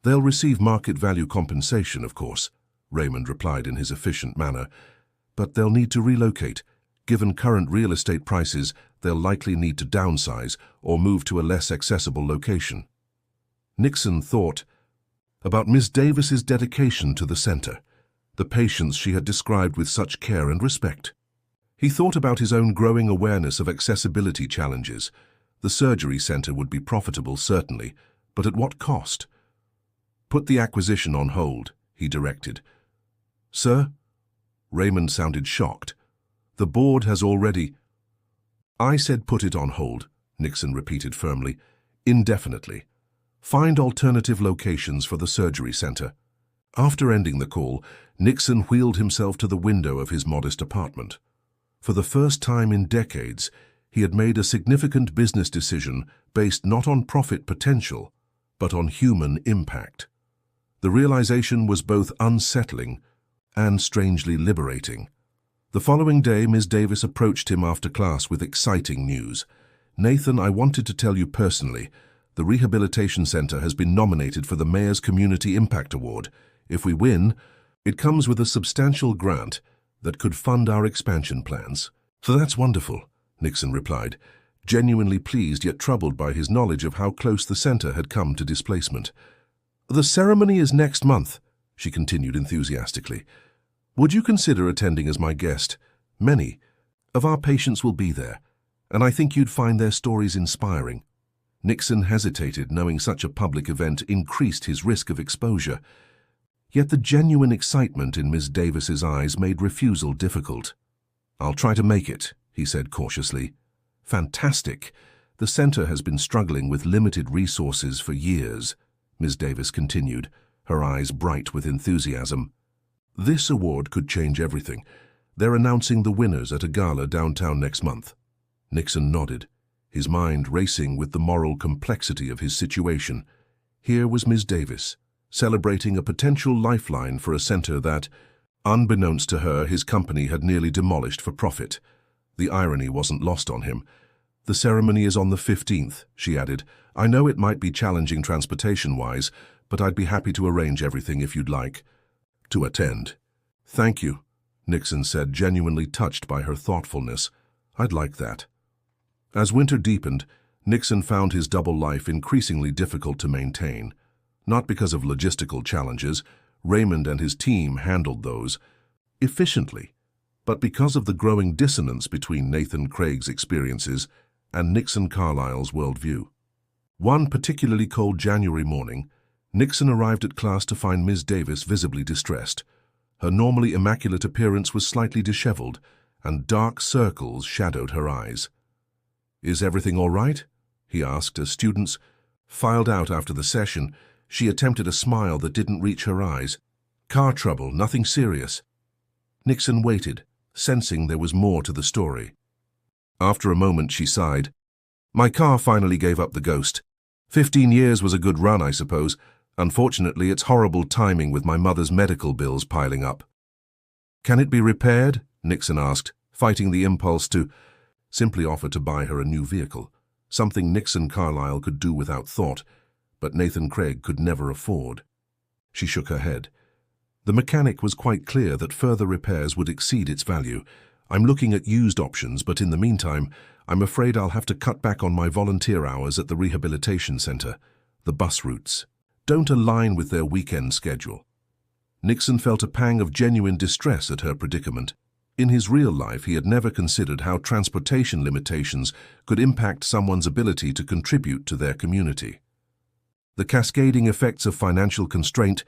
"They'll receive market value compensation, of course," Raymond replied in his efficient manner, "but they'll need to relocate. Given current real estate prices, they'll likely need to downsize or move to a less accessible location." Nixon thought about Ms. Davis's dedication to the center, the patients she had described with such care and respect. He thought about his own growing awareness of accessibility challenges. The surgery center would be profitable, certainly, but at what cost? "Put the acquisition on hold," he directed. "Sir?" Raymond sounded shocked. "The board has already—" "I said put it on hold," Nixon repeated firmly, "indefinitely. Find alternative locations for the surgery center." After ending the call, Nixon wheeled himself to the window of his modest apartment. For the first time in decades, he had made a significant business decision based not on profit potential, but on human impact. The realization was both unsettling and strangely liberating. The following day, Ms. Davis approached him after class with exciting news. "Nathan, I wanted to tell you personally, the Rehabilitation Center has been nominated for the Mayor's Community Impact Award. If we win, it comes with a substantial grant that could fund our expansion plans." "So that's wonderful," Nixon replied, genuinely pleased yet troubled by his knowledge of how close the center had come to displacement. "The ceremony is next month," she continued enthusiastically. "Would you consider attending as my guest? Many of our patients will be there, and I think you'd find their stories inspiring." Nixon hesitated, knowing such a public event increased his risk of exposure. Yet the genuine excitement in Miss Davis's eyes made refusal difficult. "I'll try to make it," he said cautiously. "Fantastic. The center has been struggling with limited resources for years," Ms. Davis continued, her eyes bright with enthusiasm. "This award could change everything. They're announcing the winners at a gala downtown next month." Nixon nodded, his mind racing with the moral complexity of his situation. Here was Ms. Davis, celebrating a potential lifeline for a center that, unbeknownst to her, his company had nearly demolished for profit. The irony wasn't lost on him. "The ceremony is on the 15th, she added. "I know it might be challenging transportation-wise, but I'd be happy to arrange everything if you'd like to attend." "Thank you," Nixon said, genuinely touched by her thoughtfulness. "I'd like that." As winter deepened, Nixon found his double life increasingly difficult to maintain. Not because of logistical challenges, Raymond and his team handled those efficiently, but because of the growing dissonance between Nathan Craig's experiences and Nixon Carlisle's worldview. One particularly cold January morning, Nixon arrived at class to find Ms. Davis visibly distressed. Her normally immaculate appearance was slightly disheveled, and dark circles shadowed her eyes. "Is everything all right?" he asked as students filed out after the session. She attempted a smile that didn't reach her eyes. "Car trouble, nothing serious." Nixon waited, sensing there was more to the story. After a moment, she sighed. "My car finally gave up the ghost. 15 years was a good run, I suppose. Unfortunately, it's horrible timing with my mother's medical bills piling up." "Can it be repaired?" Nixon asked, fighting the impulse to simply offer to buy her a new vehicle, something Nixon Carlisle could do without thought, but Nathan Craig could never afford. She shook her head. The mechanic was quite clear that further repairs would exceed its value. "I'm looking at used options, but in the meantime, I'm afraid I'll have to cut back on my volunteer hours at the rehabilitation center. The bus routes don't align with their weekend schedule." Nixon felt a pang of genuine distress at her predicament. In his real life, he had never considered how transportation limitations could impact someone's ability to contribute to their community. The cascading effects of financial constraint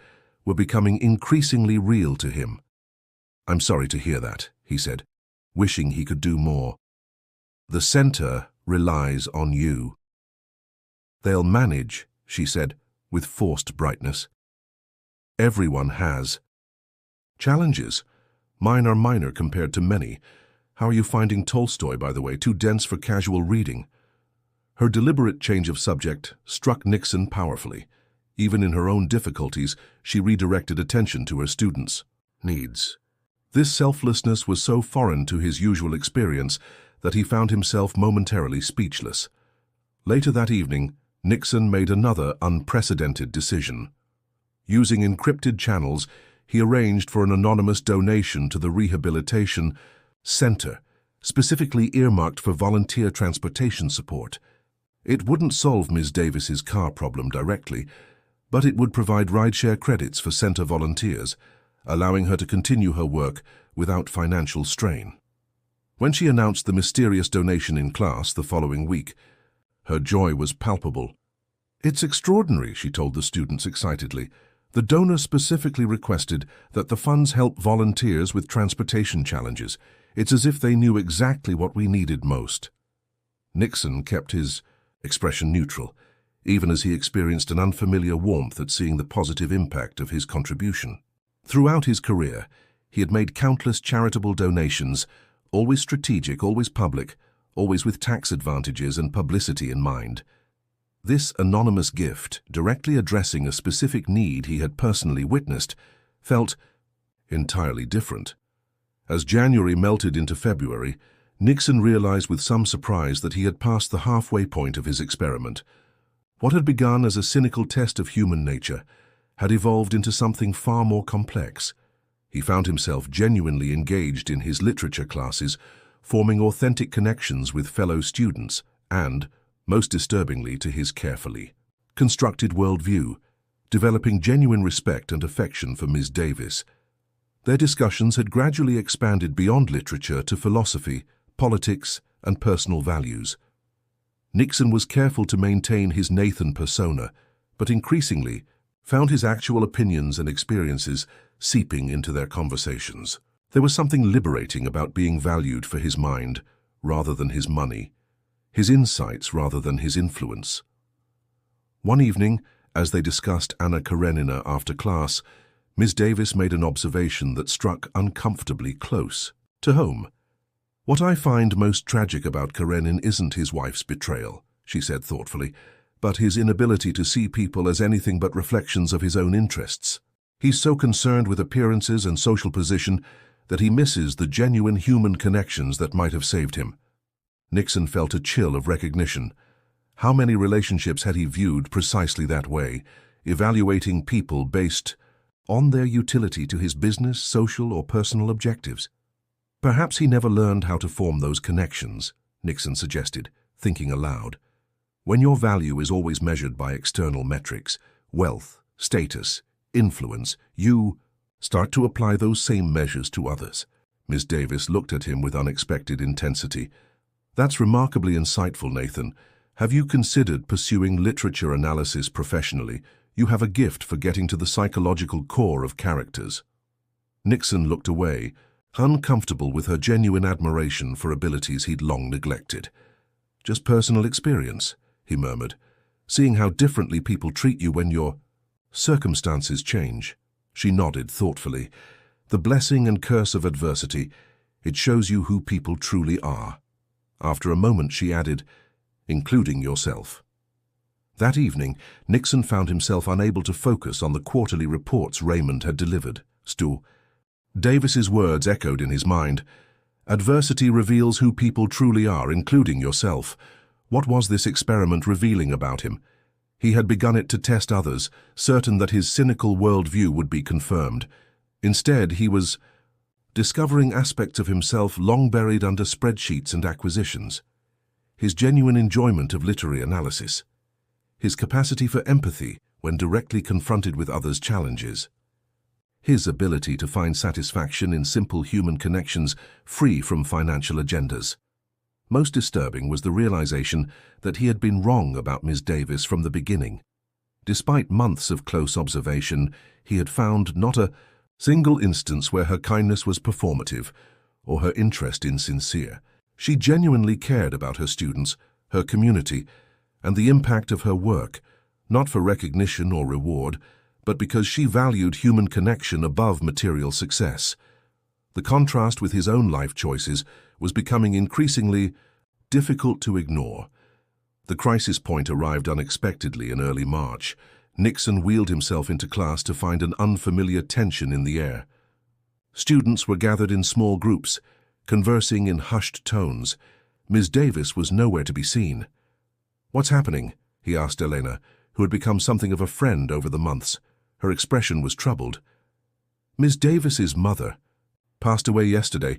were becoming increasingly real to him. "I'm sorry to hear that," he said, wishing he could do more. "The center relies on you." "They'll manage," she said, with forced brightness. "Everyone has challenges. Mine are minor compared to many. How are you finding Tolstoy, by the way? Too dense for casual reading?" Her deliberate change of subject struck Nixon powerfully. Even in her own difficulties, she redirected attention to her students' needs. This selflessness was so foreign to his usual experience that he found himself momentarily speechless. Later that evening, Nixon made another unprecedented decision. Using encrypted channels, he arranged for an anonymous donation to the rehabilitation center, specifically earmarked for volunteer transportation support. It wouldn't solve Ms. Davis's car problem directly, but it would provide rideshare credits for center volunteers, allowing her to continue her work without financial strain. When she announced the mysterious donation in class the following week, her joy was palpable. "It's extraordinary," she told the students excitedly. "The donor specifically requested that the funds help volunteers with transportation challenges. It's as if they knew exactly what we needed most." Nixon kept his expression neutral, even as he experienced an unfamiliar warmth at seeing the positive impact of his contribution. Throughout his career, he had made countless charitable donations, always strategic, always public, always with tax advantages and publicity in mind. This anonymous gift, directly addressing a specific need he had personally witnessed, felt entirely different. As January melted into February, Nixon realized with some surprise that he had passed the halfway point of his experiment. What had begun as a cynical test of human nature had evolved into something far more complex. He found himself genuinely engaged in his literature classes, forming authentic connections with fellow students and, most disturbingly to his carefully constructed worldview, developing genuine respect and affection for Ms. Davis. Their discussions had gradually expanded beyond literature to philosophy, politics, and personal values. Nixon was careful to maintain his Nathan persona, but increasingly, found his actual opinions and experiences seeping into their conversations. There was something liberating about being valued for his mind rather than his money, his insights rather than his influence. One evening, as they discussed Anna Karenina after class, Miss Davis made an observation that struck uncomfortably close to home. "What I find most tragic about Karenin isn't his wife's betrayal," she said thoughtfully, "but his inability to see people as anything but reflections of his own interests. He's so concerned with appearances and social position that he misses the genuine human connections that might have saved him." Nixon felt a chill of recognition. How many relationships had he viewed precisely that way, evaluating people based on their utility to his business, social, or personal objectives? Perhaps he never learned how to form those connections, Nixon suggested, thinking aloud. When your value is always measured by external metrics, wealth, status, influence, you start to apply those same measures to others. Miss Davis looked at him with unexpected intensity. "That's remarkably insightful, Nathan. Have you considered pursuing literature analysis professionally? You have a gift for getting to the psychological core of characters." Nixon looked away, uncomfortable with her genuine admiration for abilities he'd long neglected. "Just personal experience," he murmured, "seeing how differently people treat you when your circumstances change." She nodded thoughtfully. "The blessing and curse of adversity. It shows you who people truly are." After a moment she added, "Including yourself." That evening, Nixon found himself unable to focus on the quarterly reports Raymond had delivered. Davis's words echoed in his mind. "Adversity reveals who people truly are, including yourself." What was this experiment revealing about him? He had begun it to test others, certain that his cynical worldview would be confirmed. Instead, he was discovering aspects of himself long buried under spreadsheets and acquisitions. His genuine enjoyment of literary analysis. His capacity for empathy when directly confronted with others' challenges. His ability to find satisfaction in simple human connections free from financial agendas. Most disturbing was the realization that he had been wrong about Miss Davis from the beginning. Despite months of close observation, he had found not a single instance where her kindness was performative or her interest insincere. She genuinely cared about her students, her community, and the impact of her work, not for recognition or reward, but because she valued human connection above material success. The contrast with his own life choices was becoming increasingly difficult to ignore. The crisis point arrived unexpectedly in early March. Nixon wheeled himself into class to find an unfamiliar tension in the air. Students were gathered in small groups, conversing in hushed tones. Miss Davis was nowhere to be seen. "What's happening?" he asked Elena, who had become something of a friend over the months. Her expression was troubled. "Miss Davis's mother passed away yesterday.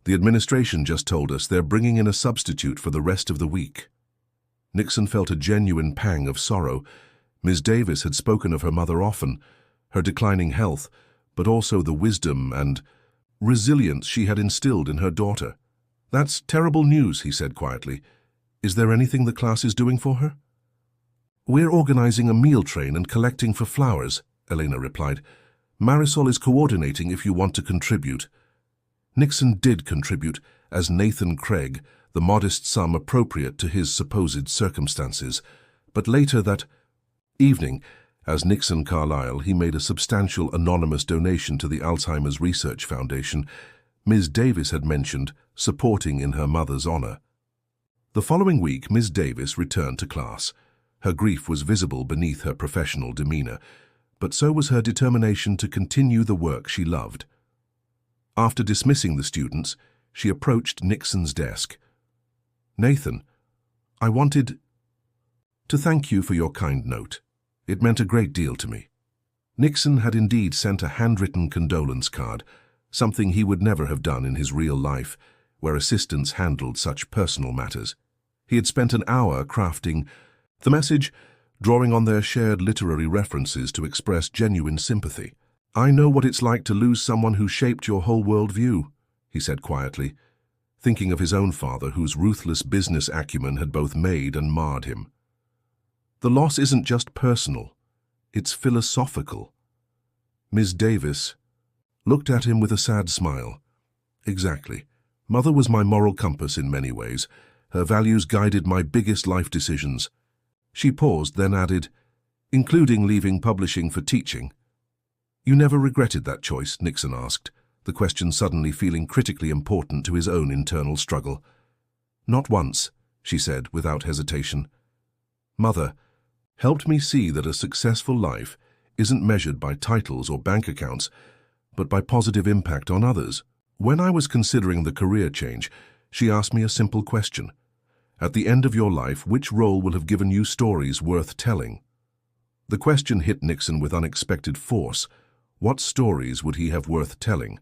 The administration just told us they're bringing in a substitute for the rest of the week." Nixon felt a genuine pang of sorrow. Miss Davis had spoken of her mother often, her declining health, but also the wisdom and resilience she had instilled in her daughter. "That's terrible news," he said quietly. "Is there anything the class is doing for her?" "We're organizing a meal train and collecting for flowers," Elena replied. "Marisol is coordinating if you want to contribute." Nixon did contribute, as Nathan Craig, the modest sum appropriate to his supposed circumstances. But later that evening, as Nixon Carlyle, he made a substantial anonymous donation to the Alzheimer's Research Foundation. Ms. Davis had mentioned supporting in her mother's honor. The following week, Ms. Davis returned to class. Her grief was visible beneath her professional demeanor, but so was her determination to continue the work she loved. After dismissing the students, she approached Nixon's desk. "Nathan, I wanted to thank you for your kind note. It meant a great deal to me." Nixon had indeed sent a handwritten condolence card, something he would never have done in his real life, where assistants handled such personal matters. He had spent an hour crafting the message, drawing on their shared literary references to express genuine sympathy. "I know what it's like to lose someone who shaped your whole worldview," he said quietly, thinking of his own father, whose ruthless business acumen had both made and marred him. "The loss isn't just personal, It's philosophical. Ms. Davis looked at him with a sad smile. Exactly. Mother was my moral compass in many ways. Her values guided my biggest life decisions. She paused, then added, including leaving publishing for teaching. You never regretted that choice? Nixon asked, the question suddenly feeling critically important to his own internal struggle. Not once, she said without hesitation. Mother helped me see that a successful life isn't measured by titles or bank accounts, but by positive impact on others. When I was considering the career change, she asked me a simple question. At the end of your life, which role will have given you stories worth telling? The question hit Nixon with unexpected force. What stories would he have worth telling?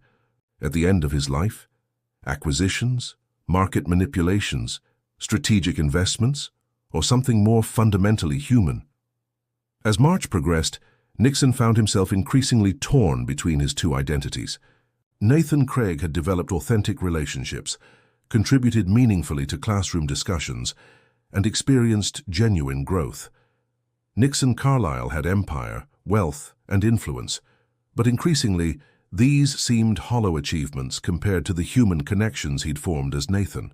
At the end of his life? Acquisitions, market manipulations, strategic investments, or something more fundamentally human? As March progressed, Nixon found himself increasingly torn between his two identities. Nathan Craig had developed authentic relationships, contributed meaningfully to classroom discussions, and experienced genuine growth. Nixon Carlyle had empire, wealth, and influence, but increasingly, these seemed hollow achievements compared to the human connections he'd formed as Nathan.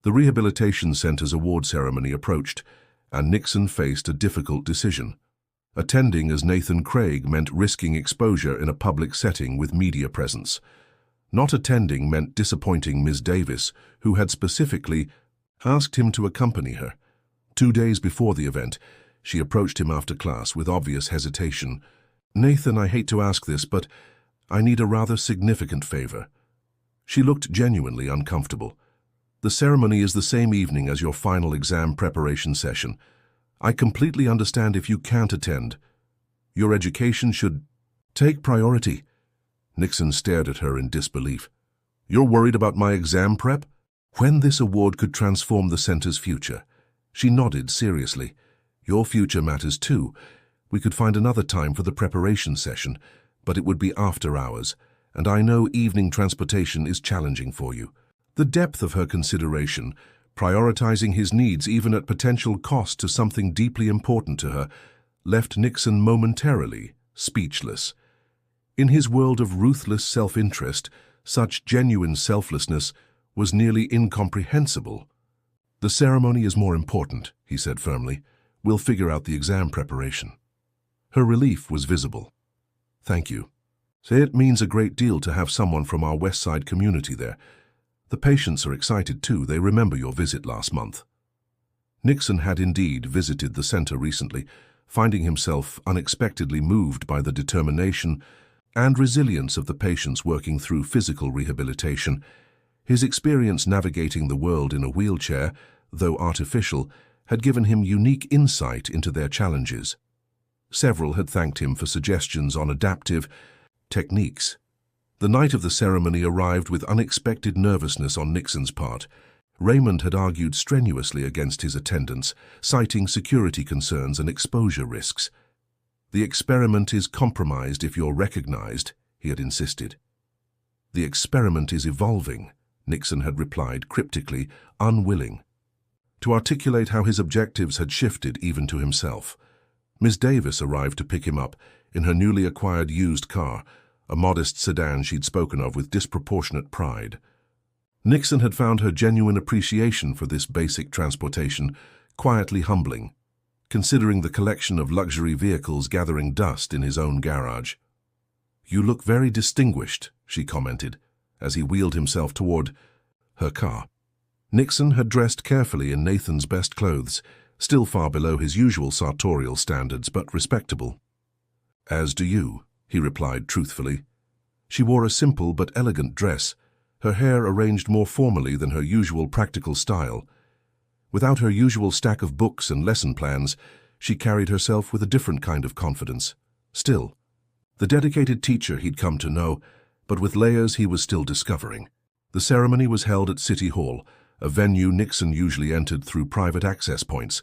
The Rehabilitation Center's award ceremony approached, and Nixon faced a difficult decision. Attending as Nathan Craig meant risking exposure in a public setting with media presence. Not attending meant disappointing Ms. Davis, who had specifically asked him to accompany her. 2 days before the event, she approached him after class with obvious hesitation. Nathan, I hate to ask this, but I need a rather significant favor. She looked genuinely uncomfortable. The ceremony is the same evening as your final exam preparation session. I completely understand if you can't attend. Your education should take priority. Nixon stared at her in disbelief. You're worried about my exam prep? When this award could transform the center's future? She nodded seriously. Your future matters too. We could find another time for the preparation session, but it would be after hours, and I know evening transportation is challenging for you. The depth of her consideration, prioritizing his needs even at potential cost to something deeply important to her, left Nixon momentarily speechless. In his world of ruthless self-interest, such genuine selflessness was nearly incomprehensible. The ceremony is more important, he said firmly. We'll figure out the exam preparation. Her relief was visible. Thank you. Say it means a great deal to have someone from our West Side community there. The patients are excited too. They remember your visit last month. Nixon had indeed visited the center recently, finding himself unexpectedly moved by the determination and resilience of the patients working through physical rehabilitation. His experience navigating the world in a wheelchair, though artificial, had given him unique insight into their challenges. Several had thanked him for suggestions on adaptive techniques. The night of the ceremony arrived with unexpected nervousness on Nixon's part. Raymond had argued strenuously against his attendance, citing security concerns and exposure risks. The experiment is compromised if you're recognized, he had insisted. The experiment is evolving, Nixon had replied cryptically, unwilling to articulate how his objectives had shifted even to himself. Ms. Davis arrived to pick him up in her newly acquired used car, a modest sedan she'd spoken of with disproportionate pride. Nixon had found her genuine appreciation for this basic transportation quietly humbling, considering the collection of luxury vehicles gathering dust in his own garage. You look very distinguished, she commented, as he wheeled himself toward her car. Nixon had dressed carefully in Nathan's best clothes, still far below his usual sartorial standards, but respectable. As do you, he replied truthfully. She wore a simple but elegant dress, her hair arranged more formally than her usual practical style. Without her usual stack of books and lesson plans, she carried herself with a different kind of confidence. Still, the dedicated teacher he'd come to know, but with layers he was still discovering. The ceremony was held at City Hall, a venue Nixon usually entered through private access points,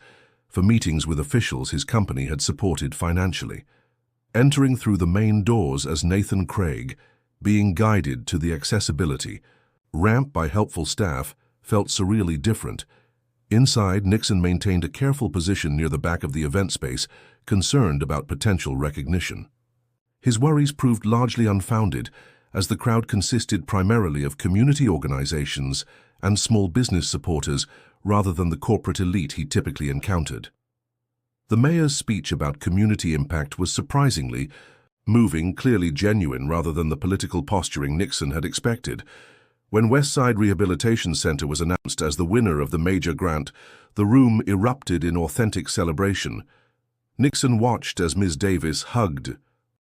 for meetings with officials his company had supported financially. Entering through the main doors as Nathan Craig, being guided to the accessibility ramp by helpful staff, felt surreally different. Inside, Nixon maintained a careful position near the back of the event space, concerned about potential recognition. His worries proved largely unfounded, as the crowd consisted primarily of community organizations and small business supporters rather than the corporate elite he typically encountered. The mayor's speech about community impact was surprisingly moving, clearly genuine rather than the political posturing Nixon had expected. When Westside Rehabilitation Center was announced as the winner of the major grant, the room erupted in authentic celebration. Nixon watched as Ms. Davis hugged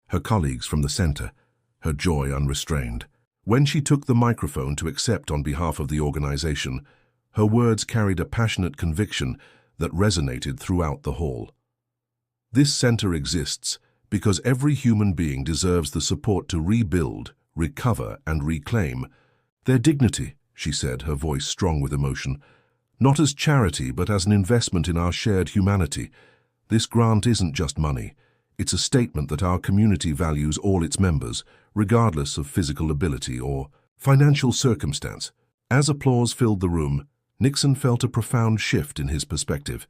her colleagues from the center, her joy unrestrained. When she took the microphone to accept on behalf of the organization, her words carried a passionate conviction that resonated throughout the hall. This center exists because every human being deserves the support to rebuild, recover, and reclaim their dignity, she said, her voice strong with emotion. Not as charity, but as an investment in our shared humanity. This grant isn't just money. It's a statement that our community values all its members, regardless of physical ability or financial circumstance. As applause filled the room, Nixon felt a profound shift in his perspective.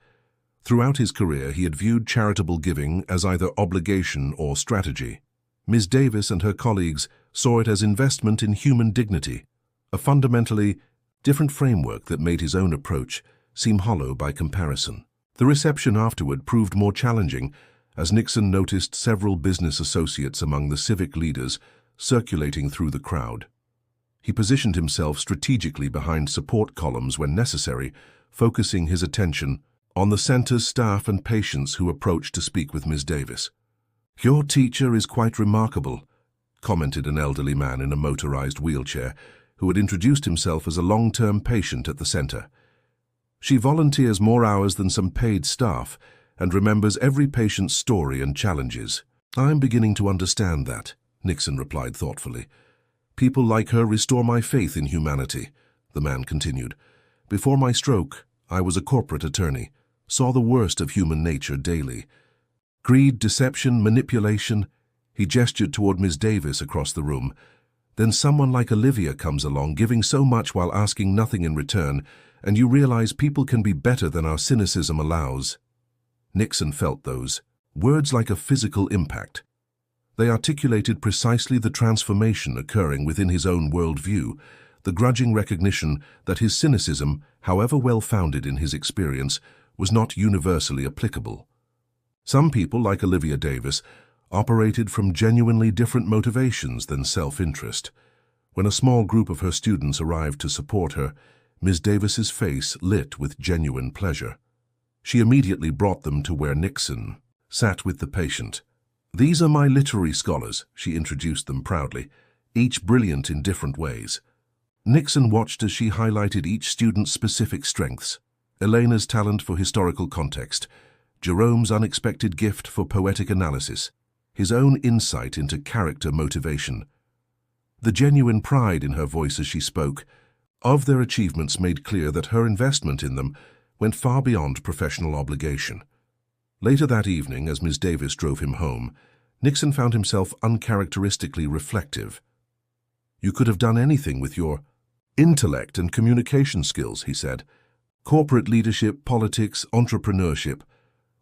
Throughout his career, he had viewed charitable giving as either obligation or strategy. Ms. Davis and her colleagues saw it as investment in human dignity, a fundamentally different framework that made his own approach seem hollow by comparison. The reception afterward proved more challenging, as Nixon noticed several business associates among the civic leaders circulating through the crowd. He positioned himself strategically behind support columns when necessary, focusing his attention on the center's staff and patients who approached to speak with Ms. Davis. "Your teacher is quite remarkable," commented an elderly man in a motorized wheelchair who had introduced himself as a long-term patient at the center. "She volunteers more hours than some paid staff and remembers every patient's story and challenges." "I'm beginning to understand that," Nixon replied thoughtfully. "People like her restore my faith in humanity," the man continued. "Before my stroke, I was a corporate attorney, saw the worst of human nature daily. Greed, deception, manipulation." He gestured toward Ms. Davis across the room. "Then someone like Olivia comes along, giving so much while asking nothing in return, and you realize people can be better than our cynicism allows." Nixon felt those words like a physical impact. They articulated precisely the transformation occurring within his own worldview, the grudging recognition that his cynicism, however well-founded in his experience, was not universally applicable. Some people, like Olivia Davis, operated from genuinely different motivations than self-interest. When a small group of her students arrived to support her, Ms. Davis's face lit with genuine pleasure. She immediately brought them to where Nixon sat with the patient. "These are my literary scholars," she introduced them proudly, each brilliant in different ways. Nixon watched as she highlighted each student's specific strengths. Elena's talent for historical context, Jerome's unexpected gift for poetic analysis, his own insight into character motivation. The genuine pride in her voice as she spoke of their achievements made clear that her investment in them went far beyond professional obligation. Later that evening, as Ms. Davis drove him home, Nixon found himself uncharacteristically reflective. "You could have done anything with your intellect and communication skills," he said. "Corporate leadership, politics, entrepreneurship.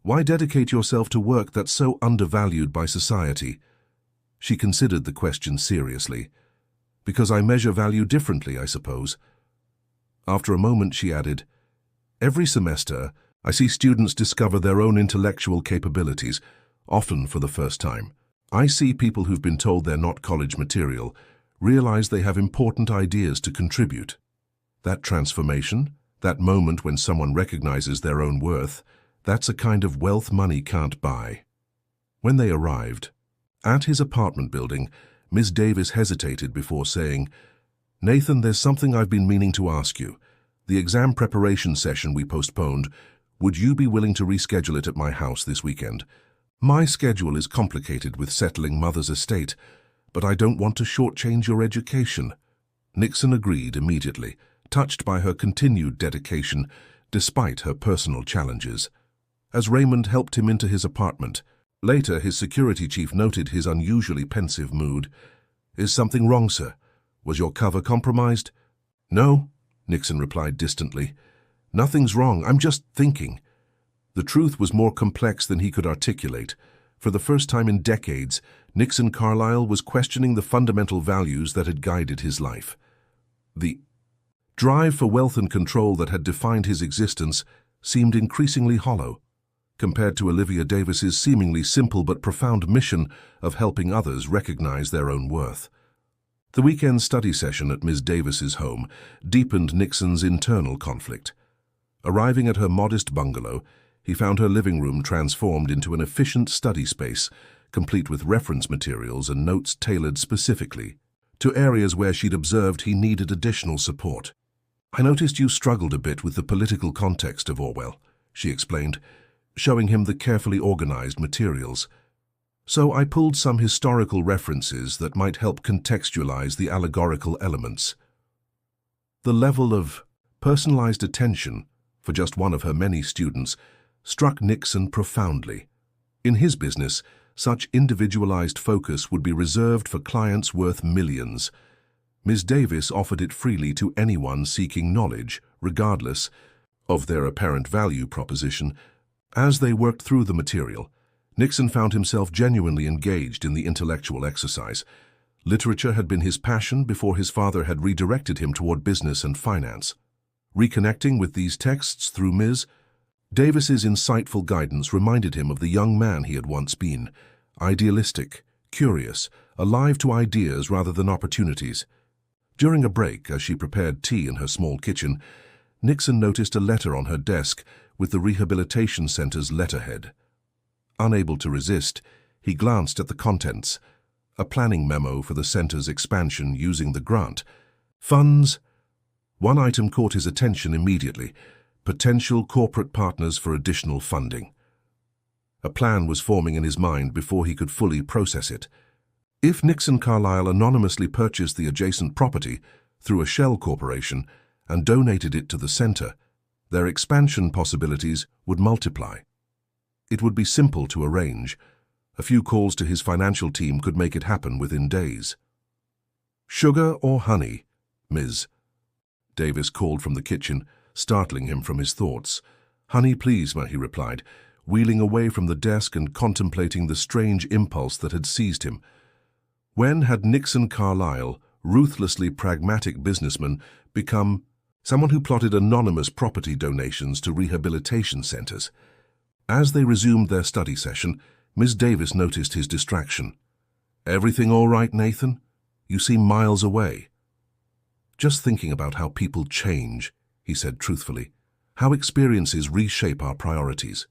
Why dedicate yourself to work that's so undervalued by society?" She considered the question seriously. "Because I measure value differently, I suppose." After a moment, she added, "Every semester, I see students discover their own intellectual capabilities, often for the first time. I see people who've been told they're not college material realize they have important ideas to contribute. That transformation, that moment when someone recognizes their own worth, that's a kind of wealth money can't buy." When they arrived at his apartment building, Ms. Davis hesitated before saying, "Nathan, there's something I've been meaning to ask you. The exam preparation session we postponed, would you be willing to reschedule it at my house this weekend? My schedule is complicated with settling Mother's estate, but I don't want to shortchange your education." Nixon agreed immediately, touched by her continued dedication despite her personal challenges. As Raymond helped him into his apartment, later his security chief noted his unusually pensive mood. "Is something wrong, sir? Was your cover compromised?" "No," Nixon replied distantly. "Nothing's wrong, I'm just thinking." The truth was more complex than he could articulate. For the first time in decades, Nixon Carlyle was questioning the fundamental values that had guided his life. The drive for wealth and control that had defined his existence seemed increasingly hollow, compared to Olivia Davis's seemingly simple but profound mission of helping others recognize their own worth. The weekend study session at Ms. Davis's home deepened Nixon's internal conflict. Arriving at her modest bungalow, he found her living room transformed into an efficient study space, complete with reference materials and notes tailored specifically to areas where she'd observed he needed additional support. "I noticed you struggled a bit with the political context of Orwell," she explained, showing him the carefully organized materials. "So I pulled some historical references that might help contextualize the allegorical elements." The level of personalized attention for just one of her many students struck Nixon profoundly. In his business, such individualized focus would be reserved for clients worth millions. Ms. Davis offered it freely to anyone seeking knowledge, regardless of their apparent value proposition. As they worked through the material, Nixon found himself genuinely engaged in the intellectual exercise. Literature had been his passion before his father had redirected him toward business and finance. Reconnecting with these texts through Ms. Davis's insightful guidance reminded him of the young man he had once been, idealistic, curious, alive to ideas rather than opportunities. During a break, as she prepared tea in her small kitchen, Nixon noticed a letter on her desk with the Rehabilitation Center's letterhead. Unable to resist, he glanced at the contents, a planning memo for the center's expansion using the grant. Funds. One item caught his attention immediately: potential corporate partners for additional funding. A plan was forming in his mind before he could fully process it. If Nixon Carlyle anonymously purchased the adjacent property through a shell corporation and donated it to the center, their expansion possibilities would multiply. It would be simple to arrange. A few calls to his financial team could make it happen within days. "Sugar or honey, Ms.?" Davis called from the kitchen, startling him from his thoughts. "Honey, please," he replied, wheeling away from the desk and contemplating the strange impulse that had seized him. When had Nixon Carlyle, ruthlessly pragmatic businessman, become someone who plotted anonymous property donations to rehabilitation centers? As they resumed their study session, Ms. Davis noticed his distraction. "Everything all right, Nathan? You seem miles away." "Just thinking about how people change," he said truthfully. "How experiences reshape our priorities."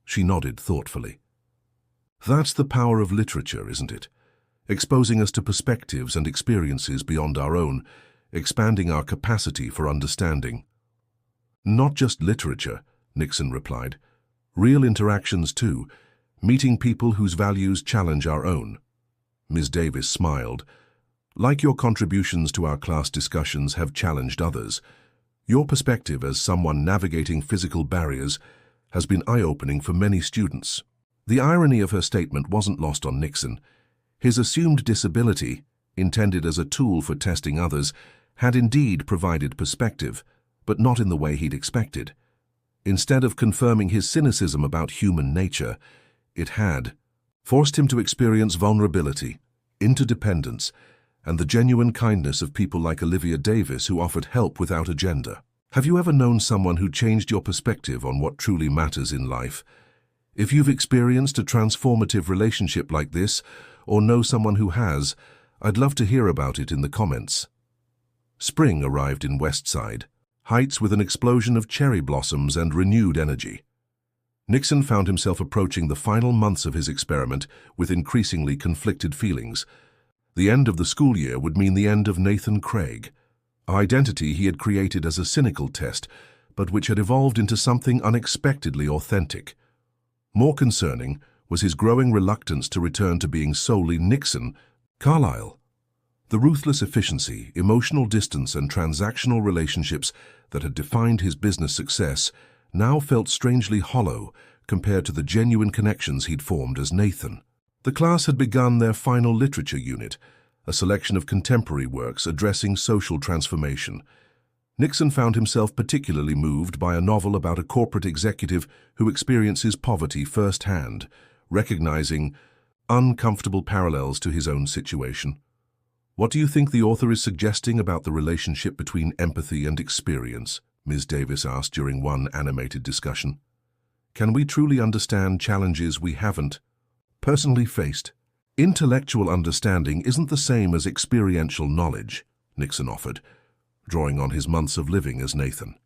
She nodded thoughtfully. "That's the power of literature, isn't it? Exposing us to perspectives and experiences beyond our own, expanding our capacity for understanding." "Not just literature," Nixon replied. "Real interactions too, meeting people whose values challenge our own." Ms. Davis smiled. "Like your contributions to our class discussions have challenged others, your perspective as someone navigating physical barriers has been eye-opening for many students." The irony of her statement wasn't lost on Nixon. His assumed disability, intended as a tool for testing others, had indeed provided perspective, but not in the way he'd expected. Instead of confirming his cynicism about human nature, it had forced him to experience vulnerability, interdependence, and the genuine kindness of people like Olivia Davis who offered help without agenda. Have you ever known someone who changed your perspective on what truly matters in life? If you've experienced a transformative relationship like this, or know someone who has, I'd love to hear about it in the comments. Spring arrived in Westside, Heights with an explosion of cherry blossoms and renewed energy. Nixon found himself approaching the final months of his experiment with increasingly conflicted feelings. The end of the school year would mean the end of Nathan Craig, an identity he had created as a cynical test, but which had evolved into something unexpectedly authentic. More concerning was his growing reluctance to return to being solely Nixon Carlyle. The ruthless efficiency, emotional distance, and transactional relationships that had defined his business success now felt strangely hollow compared to the genuine connections he'd formed as Nathan. The class had begun their final literature unit, a selection of contemporary works addressing social transformation. Nixon found himself particularly moved by a novel about a corporate executive who experiences poverty firsthand, recognizing uncomfortable parallels to his own situation. What do you think the author is suggesting about the relationship between empathy and experience? Ms. Davis asked during one animated discussion. Can we truly understand challenges we haven't personally faced? Intellectual understanding isn't the same as experiential knowledge, Nixon offered, drawing on his months of living as Nathan.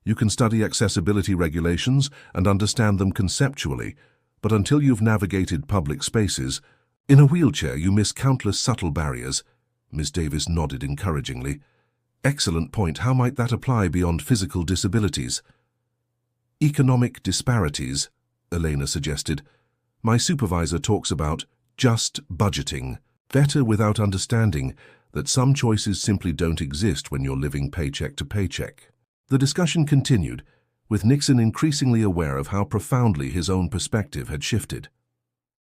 You can study accessibility regulations and understand them conceptually, but until you've navigated public spaces, in a wheelchair you miss countless subtle barriers. Ms. Davis nodded encouragingly. Excellent point. How might that apply beyond physical disabilities? Economic disparities, Elena suggested. My supervisor talks about just budgeting. Better without understanding that some choices simply don't exist when you're living paycheck to paycheck. The discussion continued, with Nixon increasingly aware of how profoundly his own perspective had shifted.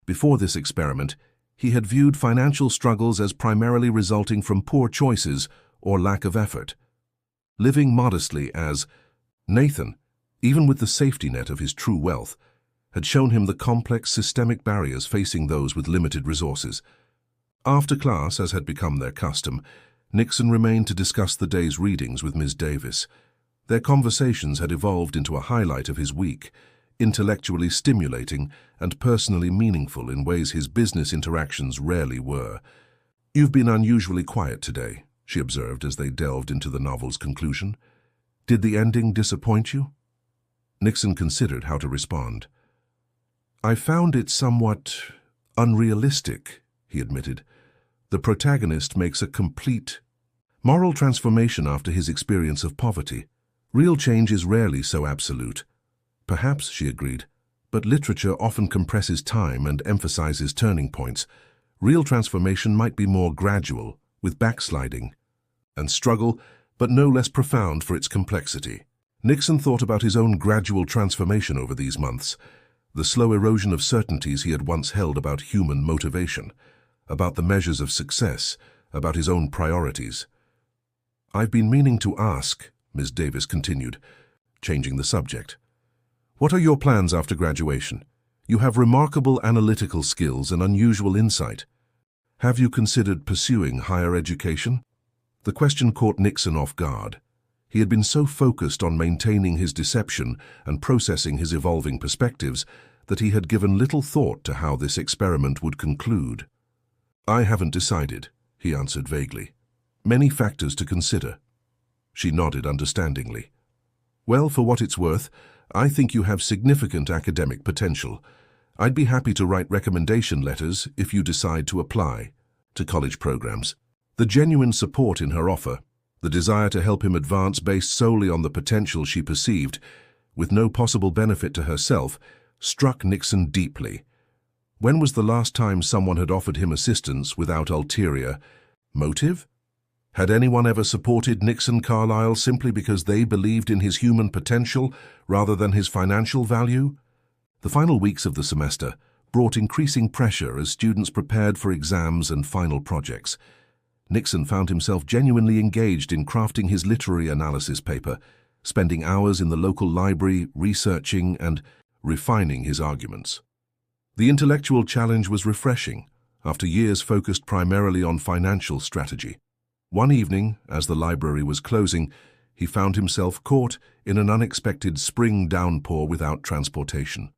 Before this experiment, he had viewed financial struggles as primarily resulting from poor choices or lack of effort. Living modestly as Nathan, even with the safety net of his true wealth, had shown him the complex systemic barriers facing those with limited resources. After class, as had become their custom, Nixon remained to discuss the day's readings with Ms. Davis. Their conversations had evolved into a highlight of his week, intellectually stimulating and personally meaningful in ways his business interactions rarely were. You've been unusually quiet today, she observed as they delved into the novel's conclusion. Did the ending disappoint you? Nixon considered how to respond. I found it somewhat unrealistic, he admitted. The protagonist makes a complete moral transformation after his experience of poverty. Real change is rarely so absolute. Perhaps, she agreed, but literature often compresses time and emphasizes turning points. Real transformation might be more gradual, with backsliding and struggle, but no less profound for its complexity. Nixon thought about his own gradual transformation over these months, the slow erosion of certainties he had once held about human motivation, about the measures of success, about his own priorities. I've been meaning to ask, Ms. Davis continued, changing the subject. What are your plans after graduation? You have remarkable analytical skills and unusual insight. Have you considered pursuing higher education? The question caught Nixon off guard. He had been so focused on maintaining his deception and processing his evolving perspectives that he had given little thought to how this experiment would conclude. I haven't decided, he answered vaguely. Many factors to consider. She nodded understandingly. Well, for what it's worth, I think you have significant academic potential. I'd be happy to write recommendation letters if you decide to apply to college programs. The genuine support in her offer, the desire to help him advance based solely on the potential she perceived, with no possible benefit to herself, struck Nixon deeply. When was the last time someone had offered him assistance without ulterior motive? Had anyone ever supported Nixon Carlyle simply because they believed in his human potential rather than his financial value? The final weeks of the semester brought increasing pressure as students prepared for exams and final projects. Nixon found himself genuinely engaged in crafting his literary analysis paper, spending hours in the local library researching and refining his arguments. The intellectual challenge was refreshing, after years focused primarily on financial strategy. One evening, as the library was closing, he found himself caught in an unexpected spring downpour without transportation.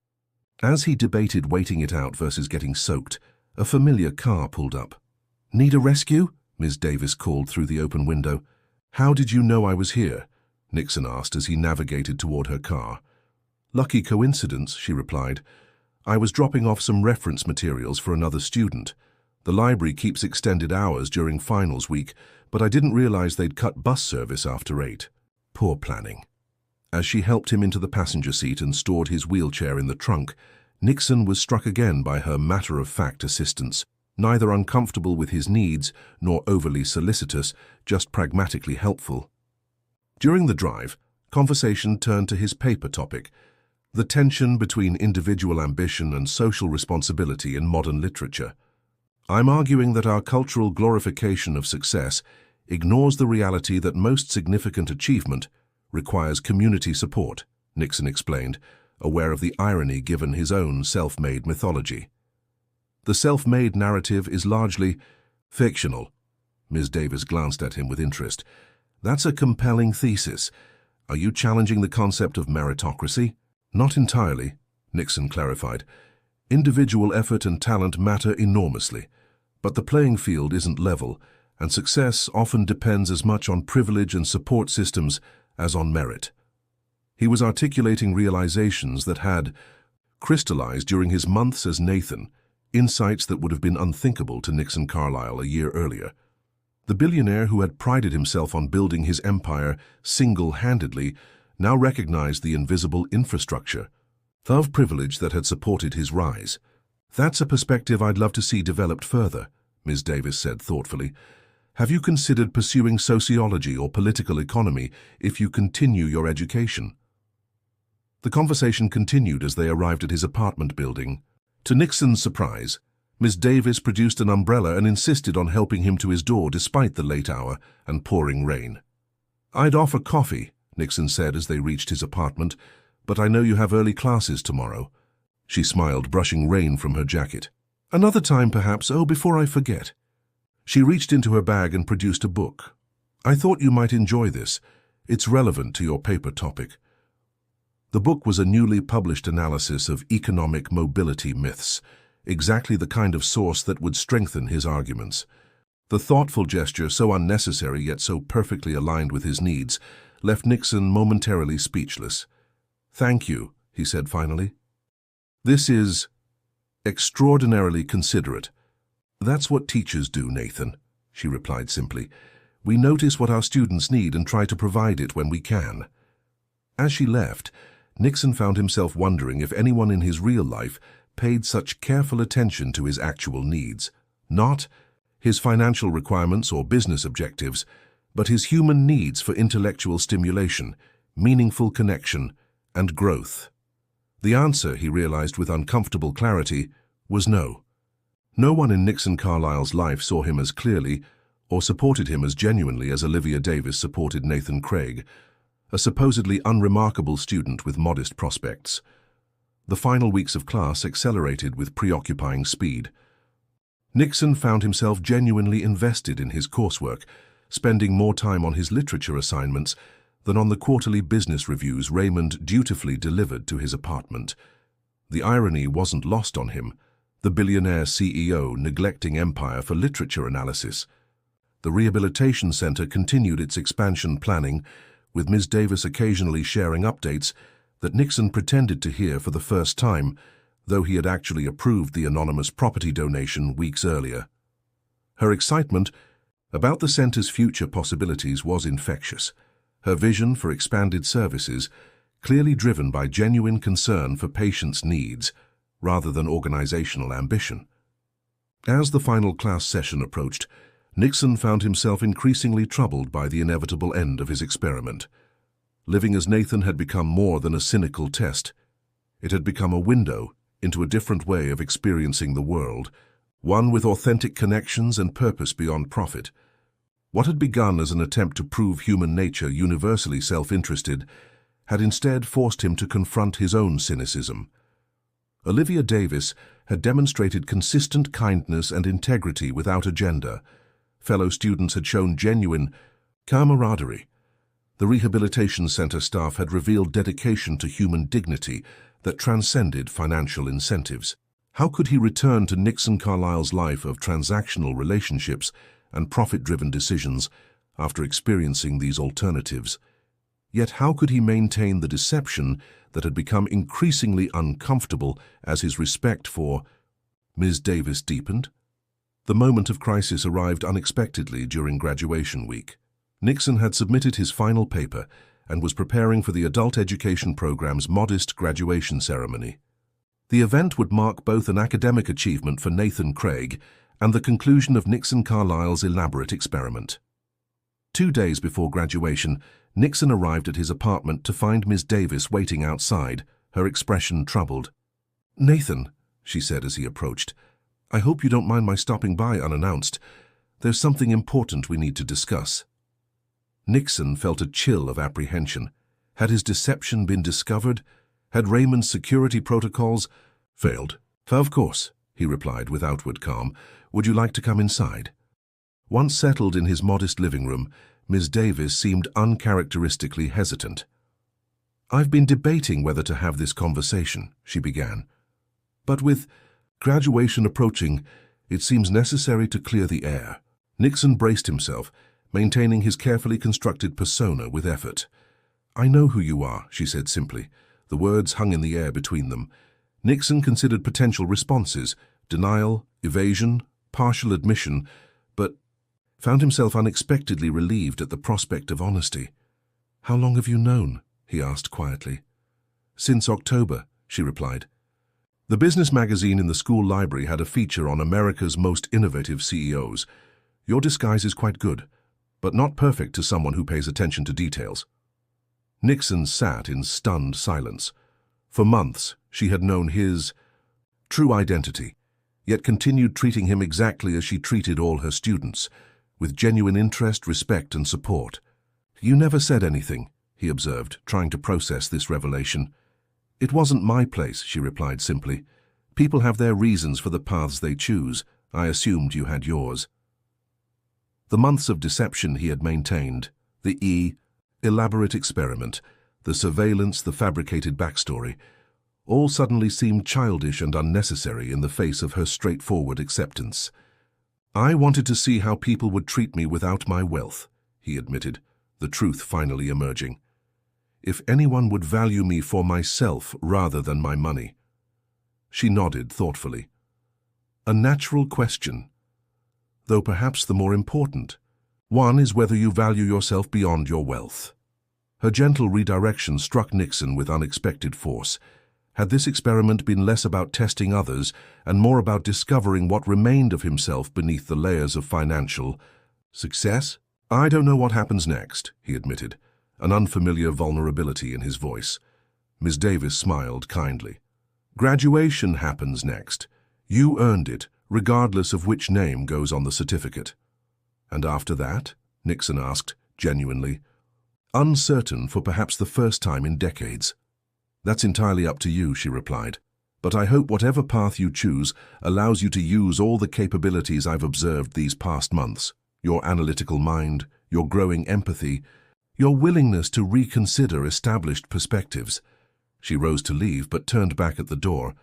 As he debated waiting it out versus getting soaked, a familiar car pulled up. Need a rescue? Ms. Davis called through the open window. How did you know I was here? Nixon asked as he navigated toward her car. Lucky coincidence, she replied. I was dropping off some reference materials for another student. The library keeps extended hours during finals week, but I didn't realize they'd cut bus service after 8. Poor planning. As she helped him into the passenger seat and stored his wheelchair in the trunk, Nixon was struck again by her matter-of-fact assistance, neither uncomfortable with his needs nor overly solicitous, just pragmatically helpful. During the drive, conversation turned to his paper topic, the tension between individual ambition and social responsibility in modern literature. I'm arguing that our cultural glorification of success ignores the reality that most significant achievement requires community support, Nixon explained, aware of the irony given his own self-made mythology. The self-made narrative is largely fictional. Ms. Davis glanced at him with interest. That's a compelling thesis. Are you challenging the concept of meritocracy? Not entirely, Nixon clarified. Individual effort and talent matter enormously, but the playing field isn't level, and success often depends as much on privilege and support systems as on merit. He was articulating realizations that had crystallized during his months as Nathan, insights that would have been unthinkable to Nixon Carlyle a year earlier. The billionaire who had prided himself on building his empire single-handedly now recognized the invisible infrastructure of privilege that had supported his rise. That's a perspective I'd love to see developed further, Ms. Davis said thoughtfully. Have you considered pursuing sociology or political economy if you continue your education? The conversation continued as they arrived at his apartment building. To Nixon's surprise, Ms. Davis produced an umbrella and insisted on helping him to his door despite the late hour and pouring rain. I'd offer coffee, Nixon said as they reached his apartment, but I know you have early classes tomorrow. She smiled, brushing rain from her jacket. Another time, perhaps. Oh, before I forget. She reached into her bag and produced a book. I thought you might enjoy this. It's relevant to your paper topic. The book was a newly published analysis of economic mobility myths, exactly the kind of source that would strengthen his arguments. The thoughtful gesture, so unnecessary yet so perfectly aligned with his needs, left Nixon momentarily speechless. Thank you, he said finally. This is extraordinarily considerate. That's what teachers do, Nathan, she replied simply. We notice what our students need and try to provide it when we can. As she left, Nixon found himself wondering if anyone in his real life paid such careful attention to his actual needs, not his financial requirements or business objectives, but his human needs for intellectual stimulation, meaningful connection, and growth. The answer, he realized with uncomfortable clarity, was no. No one in Nixon Carlyle's life saw him as clearly or supported him as genuinely as Olivia Davis supported Nathan Craig, a supposedly unremarkable student with modest prospects. The final weeks of class accelerated with preoccupying speed. Nixon found himself genuinely invested in his coursework, spending more time on his literature assignments than on the quarterly business reviews Raymond dutifully delivered to his apartment. The irony wasn't lost on him, the billionaire CEO neglecting empire for literature analysis. The Rehabilitation Center continued its expansion planning, with Ms. Davis occasionally sharing updates that Nixon pretended to hear for the first time, though he had actually approved the anonymous property donation weeks earlier. Her excitement about the center's future possibilities was infectious, her vision for expanded services clearly driven by genuine concern for patients' needs rather than organizational ambition. As the final class session approached, Nixon found himself increasingly troubled by the inevitable end of his experiment. Living as Nathan had become more than a cynical test. It had become a window into a different way of experiencing the world, one with authentic connections and purpose beyond profit. What had begun as an attempt to prove human nature universally self-interested had instead forced him to confront his own cynicism. Olivia Davis had demonstrated consistent kindness and integrity without agenda. Fellow students had shown genuine camaraderie. The Rehabilitation Center staff had revealed dedication to human dignity that transcended financial incentives. How could he return to Nixon Carlyle's life of transactional relationships and profit-driven decisions after experiencing these alternatives? Yet how could he maintain the deception that had become increasingly uncomfortable as his respect for Ms. Davis deepened? The moment of crisis arrived unexpectedly during graduation week. Nixon had submitted his final paper and was preparing for the adult education program's modest graduation ceremony. The event would mark both an academic achievement for Nathan Craig and the conclusion of Nixon Carlyle's elaborate experiment. 2 days before graduation, Nixon arrived at his apartment to find Ms. Davis waiting outside, her expression troubled. "Nathan," she said as he approached, "I hope you don't mind my stopping by unannounced. There's something important we need to discuss." Nixon felt a chill of apprehension. Had his deception been discovered? Had Raymond's security protocols failed? "Of course," he replied with outward calm. "Would you like to come inside?" Once settled in his modest living room, Ms. Davis seemed uncharacteristically hesitant. "I've been debating whether to have this conversation," she began. "But with graduation approaching, it seems necessary to clear the air." Nixon braced himself, maintaining his carefully constructed persona with effort. "I know who you are," she said simply. The words hung in the air between them. Nixon considered potential responses: denial, evasion, partial admission, but found himself unexpectedly relieved at the prospect of honesty. "How long have you known?" he asked quietly. "Since October," she replied. The business magazine in the school library had a feature on America's most innovative CEOs. "Your disguise is quite good, but not perfect to someone who pays attention to details." Nixon sat in stunned silence. For months, she had known his true identity, yet continued treating him exactly as she treated all her students, with genuine interest, respect, and support. "You never said anything," he observed, trying to process this revelation. "It wasn't my place," she replied simply. "People have their reasons for the paths they choose. I assumed you had yours." The months of deception he had maintained, the elaborate experiment, the surveillance, the fabricated backstory, all suddenly seemed childish and unnecessary in the face of her straightforward acceptance. "I wanted to see how people would treat me without my wealth," he admitted, the truth finally emerging. "If anyone would value me for myself rather than my money." She nodded thoughtfully. "A natural question, though perhaps the more important. One is whether you value yourself beyond your wealth." Her gentle redirection struck Nixon with unexpected force. Had this experiment been less about testing others and more about discovering what remained of himself beneath the layers of financial success? "I don't know what happens next," he admitted, an unfamiliar vulnerability in his voice. Ms. Davis smiled kindly. "Graduation happens next. You earned it, regardless of which name goes on the certificate." "And after that?" Nixon asked, genuinely. "Uncertain for perhaps the first time in decades." "That's entirely up to you," she replied. "But I hope whatever path you choose allows you to use all the capabilities I've observed these past months. Your analytical mind, your growing empathy, your willingness to reconsider established perspectives." She rose to leave, but turned back at the door.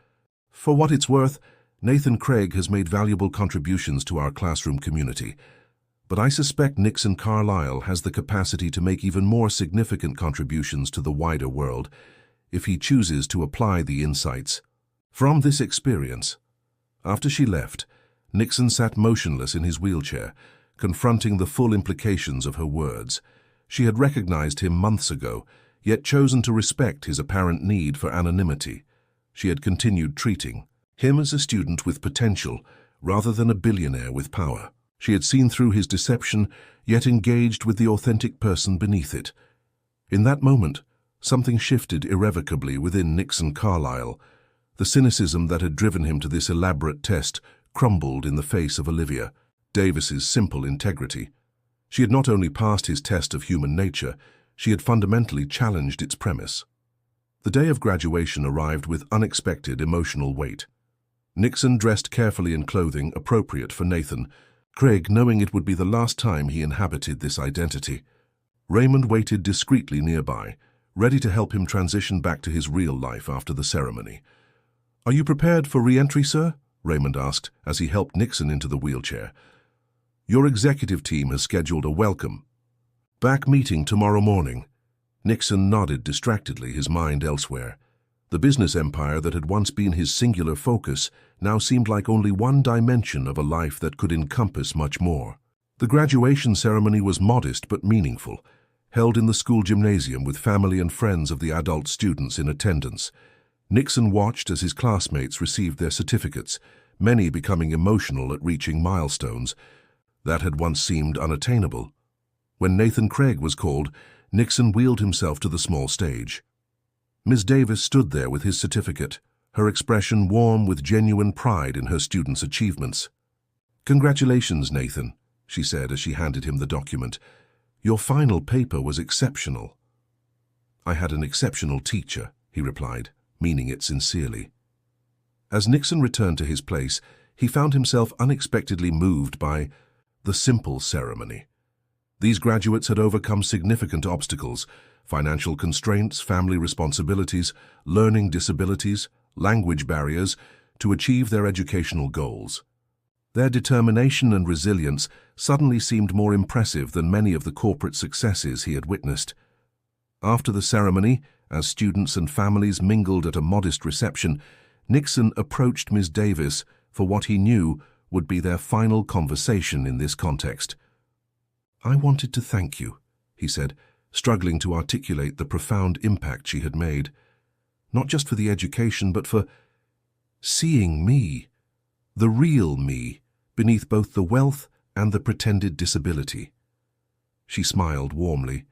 "For what it's worth, Nathan Craig has made valuable contributions to our classroom community. But I suspect Nixon Carlisle has the capacity to make even more significant contributions to the wider world, if he chooses to apply the insights from this experience." After she left, Nixon sat motionless in his wheelchair, confronting the full implications of her words. She had recognized him months ago, yet chosen to respect his apparent need for anonymity. She had continued treating him as a student with potential, rather than a billionaire with power. She had seen through his deception, yet engaged with the authentic person beneath it. In that moment, something shifted irrevocably within Nixon Carlisle. The cynicism that had driven him to this elaborate test crumbled in the face of Olivia Davis's simple integrity. She had not only passed his test of human nature, she had fundamentally challenged its premise. The day of graduation arrived with unexpected emotional weight. Nixon dressed carefully in clothing appropriate for Nathan Craig, knowing it would be the last time he inhabited this identity. Raymond waited discreetly nearby, ready to help him transition back to his real life after the ceremony. "Are you prepared for re-entry, sir?" Raymond asked as he helped Nixon into the wheelchair. "Your executive team has scheduled a welcome back meeting tomorrow morning." Nixon nodded distractedly, his mind elsewhere. The business empire that had once been his singular focus now seemed like only one dimension of a life that could encompass much more. The graduation ceremony was modest but meaningful, held in the school gymnasium with family and friends of the adult students in attendance. Nixon watched as his classmates received their certificates, many becoming emotional at reaching milestones that had once seemed unattainable. When Nathan Craig was called, Nixon wheeled himself to the small stage. Ms. Davis stood there with his certificate, her expression warm with genuine pride in her students' achievements. "Congratulations, Nathan," she said as she handed him the document. "Your final paper was exceptional." "I had an exceptional teacher," he replied, meaning it sincerely. As Nixon returned to his place, he found himself unexpectedly moved by the simple ceremony. These graduates had overcome significant obstacles: financial constraints, family responsibilities, learning disabilities, language barriers, to achieve their educational goals. Their determination and resilience suddenly seemed more impressive than many of the corporate successes he had witnessed. After the ceremony, as students and families mingled at a modest reception, Nixon approached Ms. Davis for what he knew would be their final conversation in this context. "I wanted to thank you," he said, struggling to articulate the profound impact she had made. "Not just for the education, but for seeing me, the real me, beneath both the wealth and the pretended disability." She smiled warmly.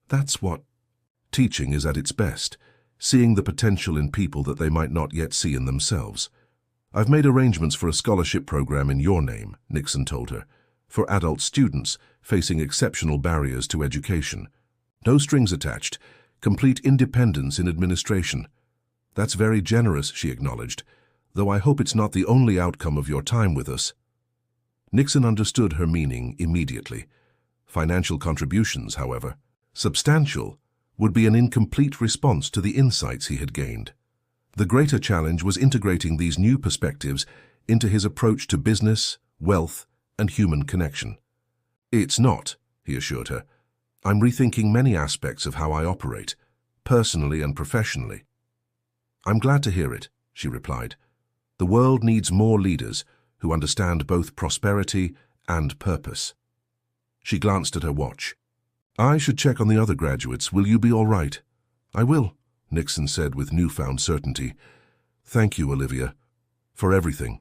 "That's what teaching is at its best, seeing the potential in people that they might not yet see in themselves. I've made arrangements for a scholarship program in your name," Nixon told her, "for adult students facing exceptional barriers to education. No strings attached, complete independence in administration." "That's very generous," she acknowledged, "though I hope it's not the only outcome of your time with us." Nixon understood her meaning immediately. Financial contributions, however, substantial, would be an incomplete response to the insights he had gained. The greater challenge was integrating these new perspectives into his approach to business, wealth, and human connection. "It's not," he assured her. "I'm rethinking many aspects of how I operate, personally and professionally." "I'm glad to hear it," she replied. "The world needs more leaders who understand both prosperity and purpose." She glanced at her watch. "I should check on the other graduates. Will you be all right?" "I will," Nixon said with newfound certainty. "Thank you, Olivia, for everything."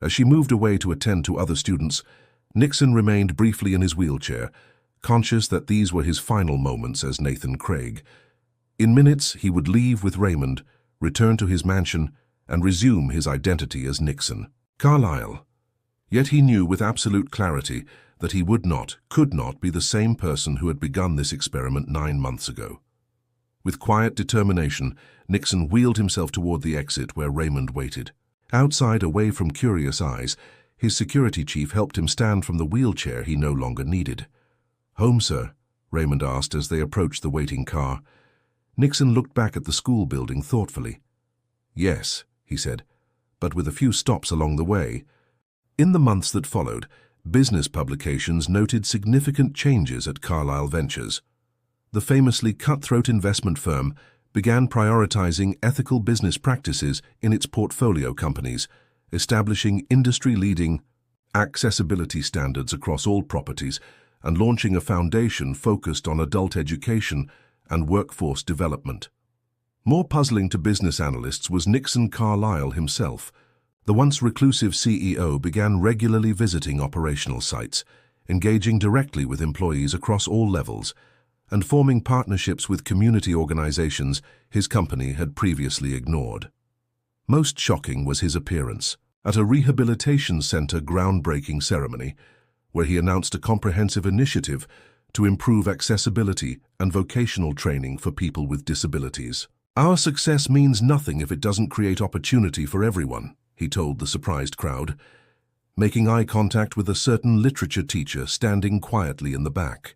As she moved away to attend to other students, Nixon remained briefly in his wheelchair, conscious that these were his final moments as Nathan Craig. In minutes, he would leave with Raymond, return to his mansion, and resume his identity as Nixon Carlyle. Yet he knew with absolute clarity that he could not be the same person who had begun this experiment 9 months ago. With quiet determination, Nixon wheeled himself toward the exit where Raymond waited. Outside, away from curious eyes, his security chief helped him stand from the wheelchair he no longer needed. "Home, sir?" Raymond asked as they approached the waiting car. Nixon looked back at the school building thoughtfully. "Yes," he said, "but with a few stops along the way." In the months that followed, business publications noted significant changes at Carlyle Ventures. The famously cutthroat investment firm began prioritizing ethical business practices in its portfolio companies, establishing industry-leading accessibility standards across all properties, and launching a foundation focused on adult education and workforce development. More puzzling to business analysts was Nixon Carlyle himself. The once reclusive CEO began regularly visiting operational sites, engaging directly with employees across all levels, and forming partnerships with community organizations his company had previously ignored. Most shocking was his appearance at a rehabilitation center groundbreaking ceremony, where he announced a comprehensive initiative to improve accessibility and vocational training for people with disabilities. "Our success means nothing if it doesn't create opportunity for everyone," he told the surprised crowd, making eye contact with a certain literature teacher standing quietly in the back.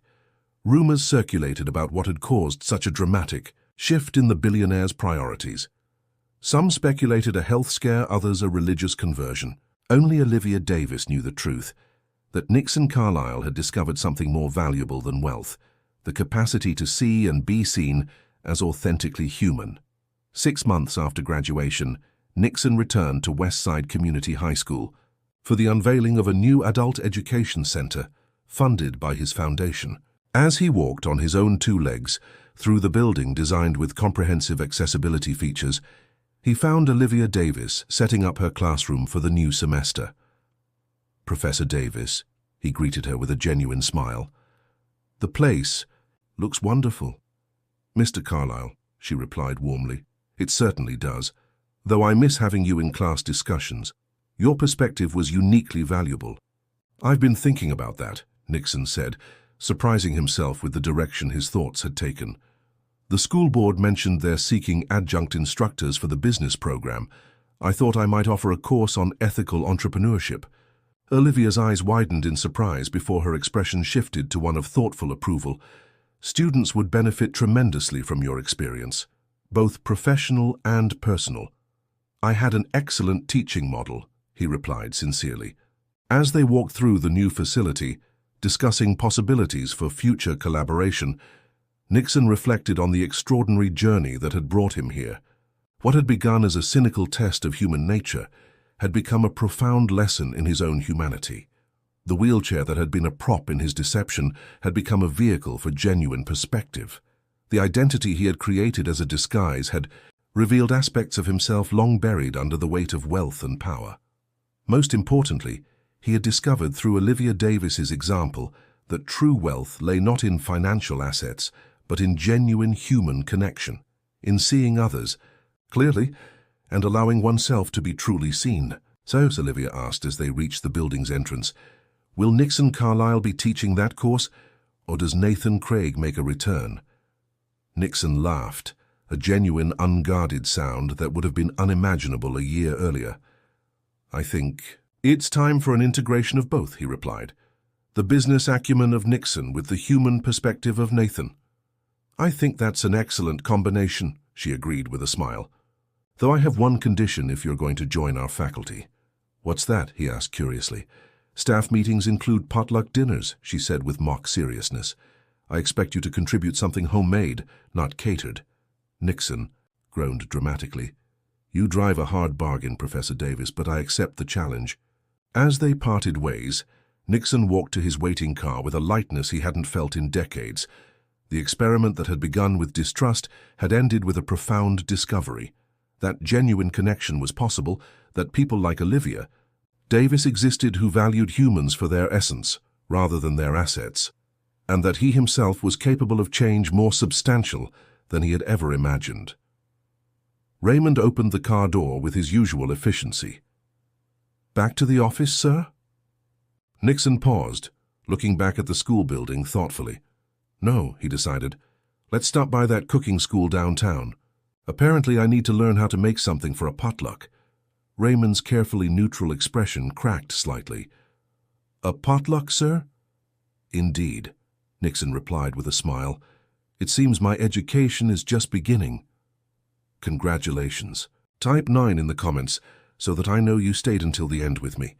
Rumors circulated about what had caused such a dramatic shift in the billionaire's priorities. Some speculated a health scare, others a religious conversion. Only Olivia Davis knew the truth, that Nixon Carlyle had discovered something more valuable than wealth, the capacity to see and be seen as authentically human. 6 months after graduation, Nixon returned to Westside Community High School for the unveiling of a new adult education center funded by his foundation. As he walked on his own 2 legs through the building designed with comprehensive accessibility features, he found Olivia Davis setting up her classroom for the new semester. "Professor Davis," he greeted her with a genuine smile. "The place looks wonderful." "Mr. Carlyle," she replied warmly, "it certainly does. Though I miss having you in class discussions. Your perspective was uniquely valuable." I've been thinking about that, Nixon said, surprising himself with the direction his thoughts had taken. The school board mentioned they're seeking adjunct instructors for the business program. I thought I might offer a course on ethical entrepreneurship. Olivia's eyes widened in surprise before her expression shifted to one of thoughtful approval. Students would benefit tremendously from your experience, both professional and personal. I had an excellent teaching model, he replied sincerely. As they walked through the new facility, discussing possibilities for future collaboration, Nixon reflected on the extraordinary journey that had brought him here. What had begun as a cynical test of human nature had become a profound lesson in his own humanity. The wheelchair that had been a prop in his deception had become a vehicle for genuine perspective. The identity he had created as a disguise had revealed aspects of himself long buried under the weight of wealth and power. Most importantly, he had discovered through Olivia Davis's example that true wealth lay not in financial assets, but in genuine human connection, in seeing others clearly and allowing oneself to be truly seen. So, Olivia asked as they reached the building's entrance, will Nixon Carlisle be teaching that course, or does Nathan Craig make a return? Nixon laughed, a genuine, unguarded sound that would have been unimaginable a year earlier. I think it's time for an integration of both, he replied. The business acumen of Nixon with the human perspective of Nathan. I think that's an excellent combination, she agreed with a smile. Though I have one condition if you're going to join our faculty. What's that? He asked curiously. Staff meetings include potluck dinners, she said with mock seriousness. I expect you to contribute something homemade, not catered. Nixon groaned dramatically. You drive a hard bargain, Professor Davis, but I accept the challenge. As they parted ways, Nixon walked to his waiting car with a lightness he hadn't felt in decades. The experiment that had begun with distrust had ended with a profound discovery. That genuine connection was possible, that people like Olivia Davis existed who valued humans for their essence, rather than their assets, and that he himself was capable of change more substantial than he had ever imagined. Raymond opened the car door with his usual efficiency. Back to the office, sir? Nixon paused, looking back at the school building thoughtfully. No, he decided. Let's stop by that cooking school downtown. Apparently I need to learn how to make something for a potluck. Raymond's carefully neutral expression cracked slightly. A potluck, sir? Indeed, Nixon replied with a smile. It seems my education is just beginning. Congratulations. Type 9 in the comments so that I know you stayed until the end with me.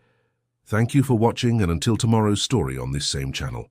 Thank you for watching, and until tomorrow's story on this same channel.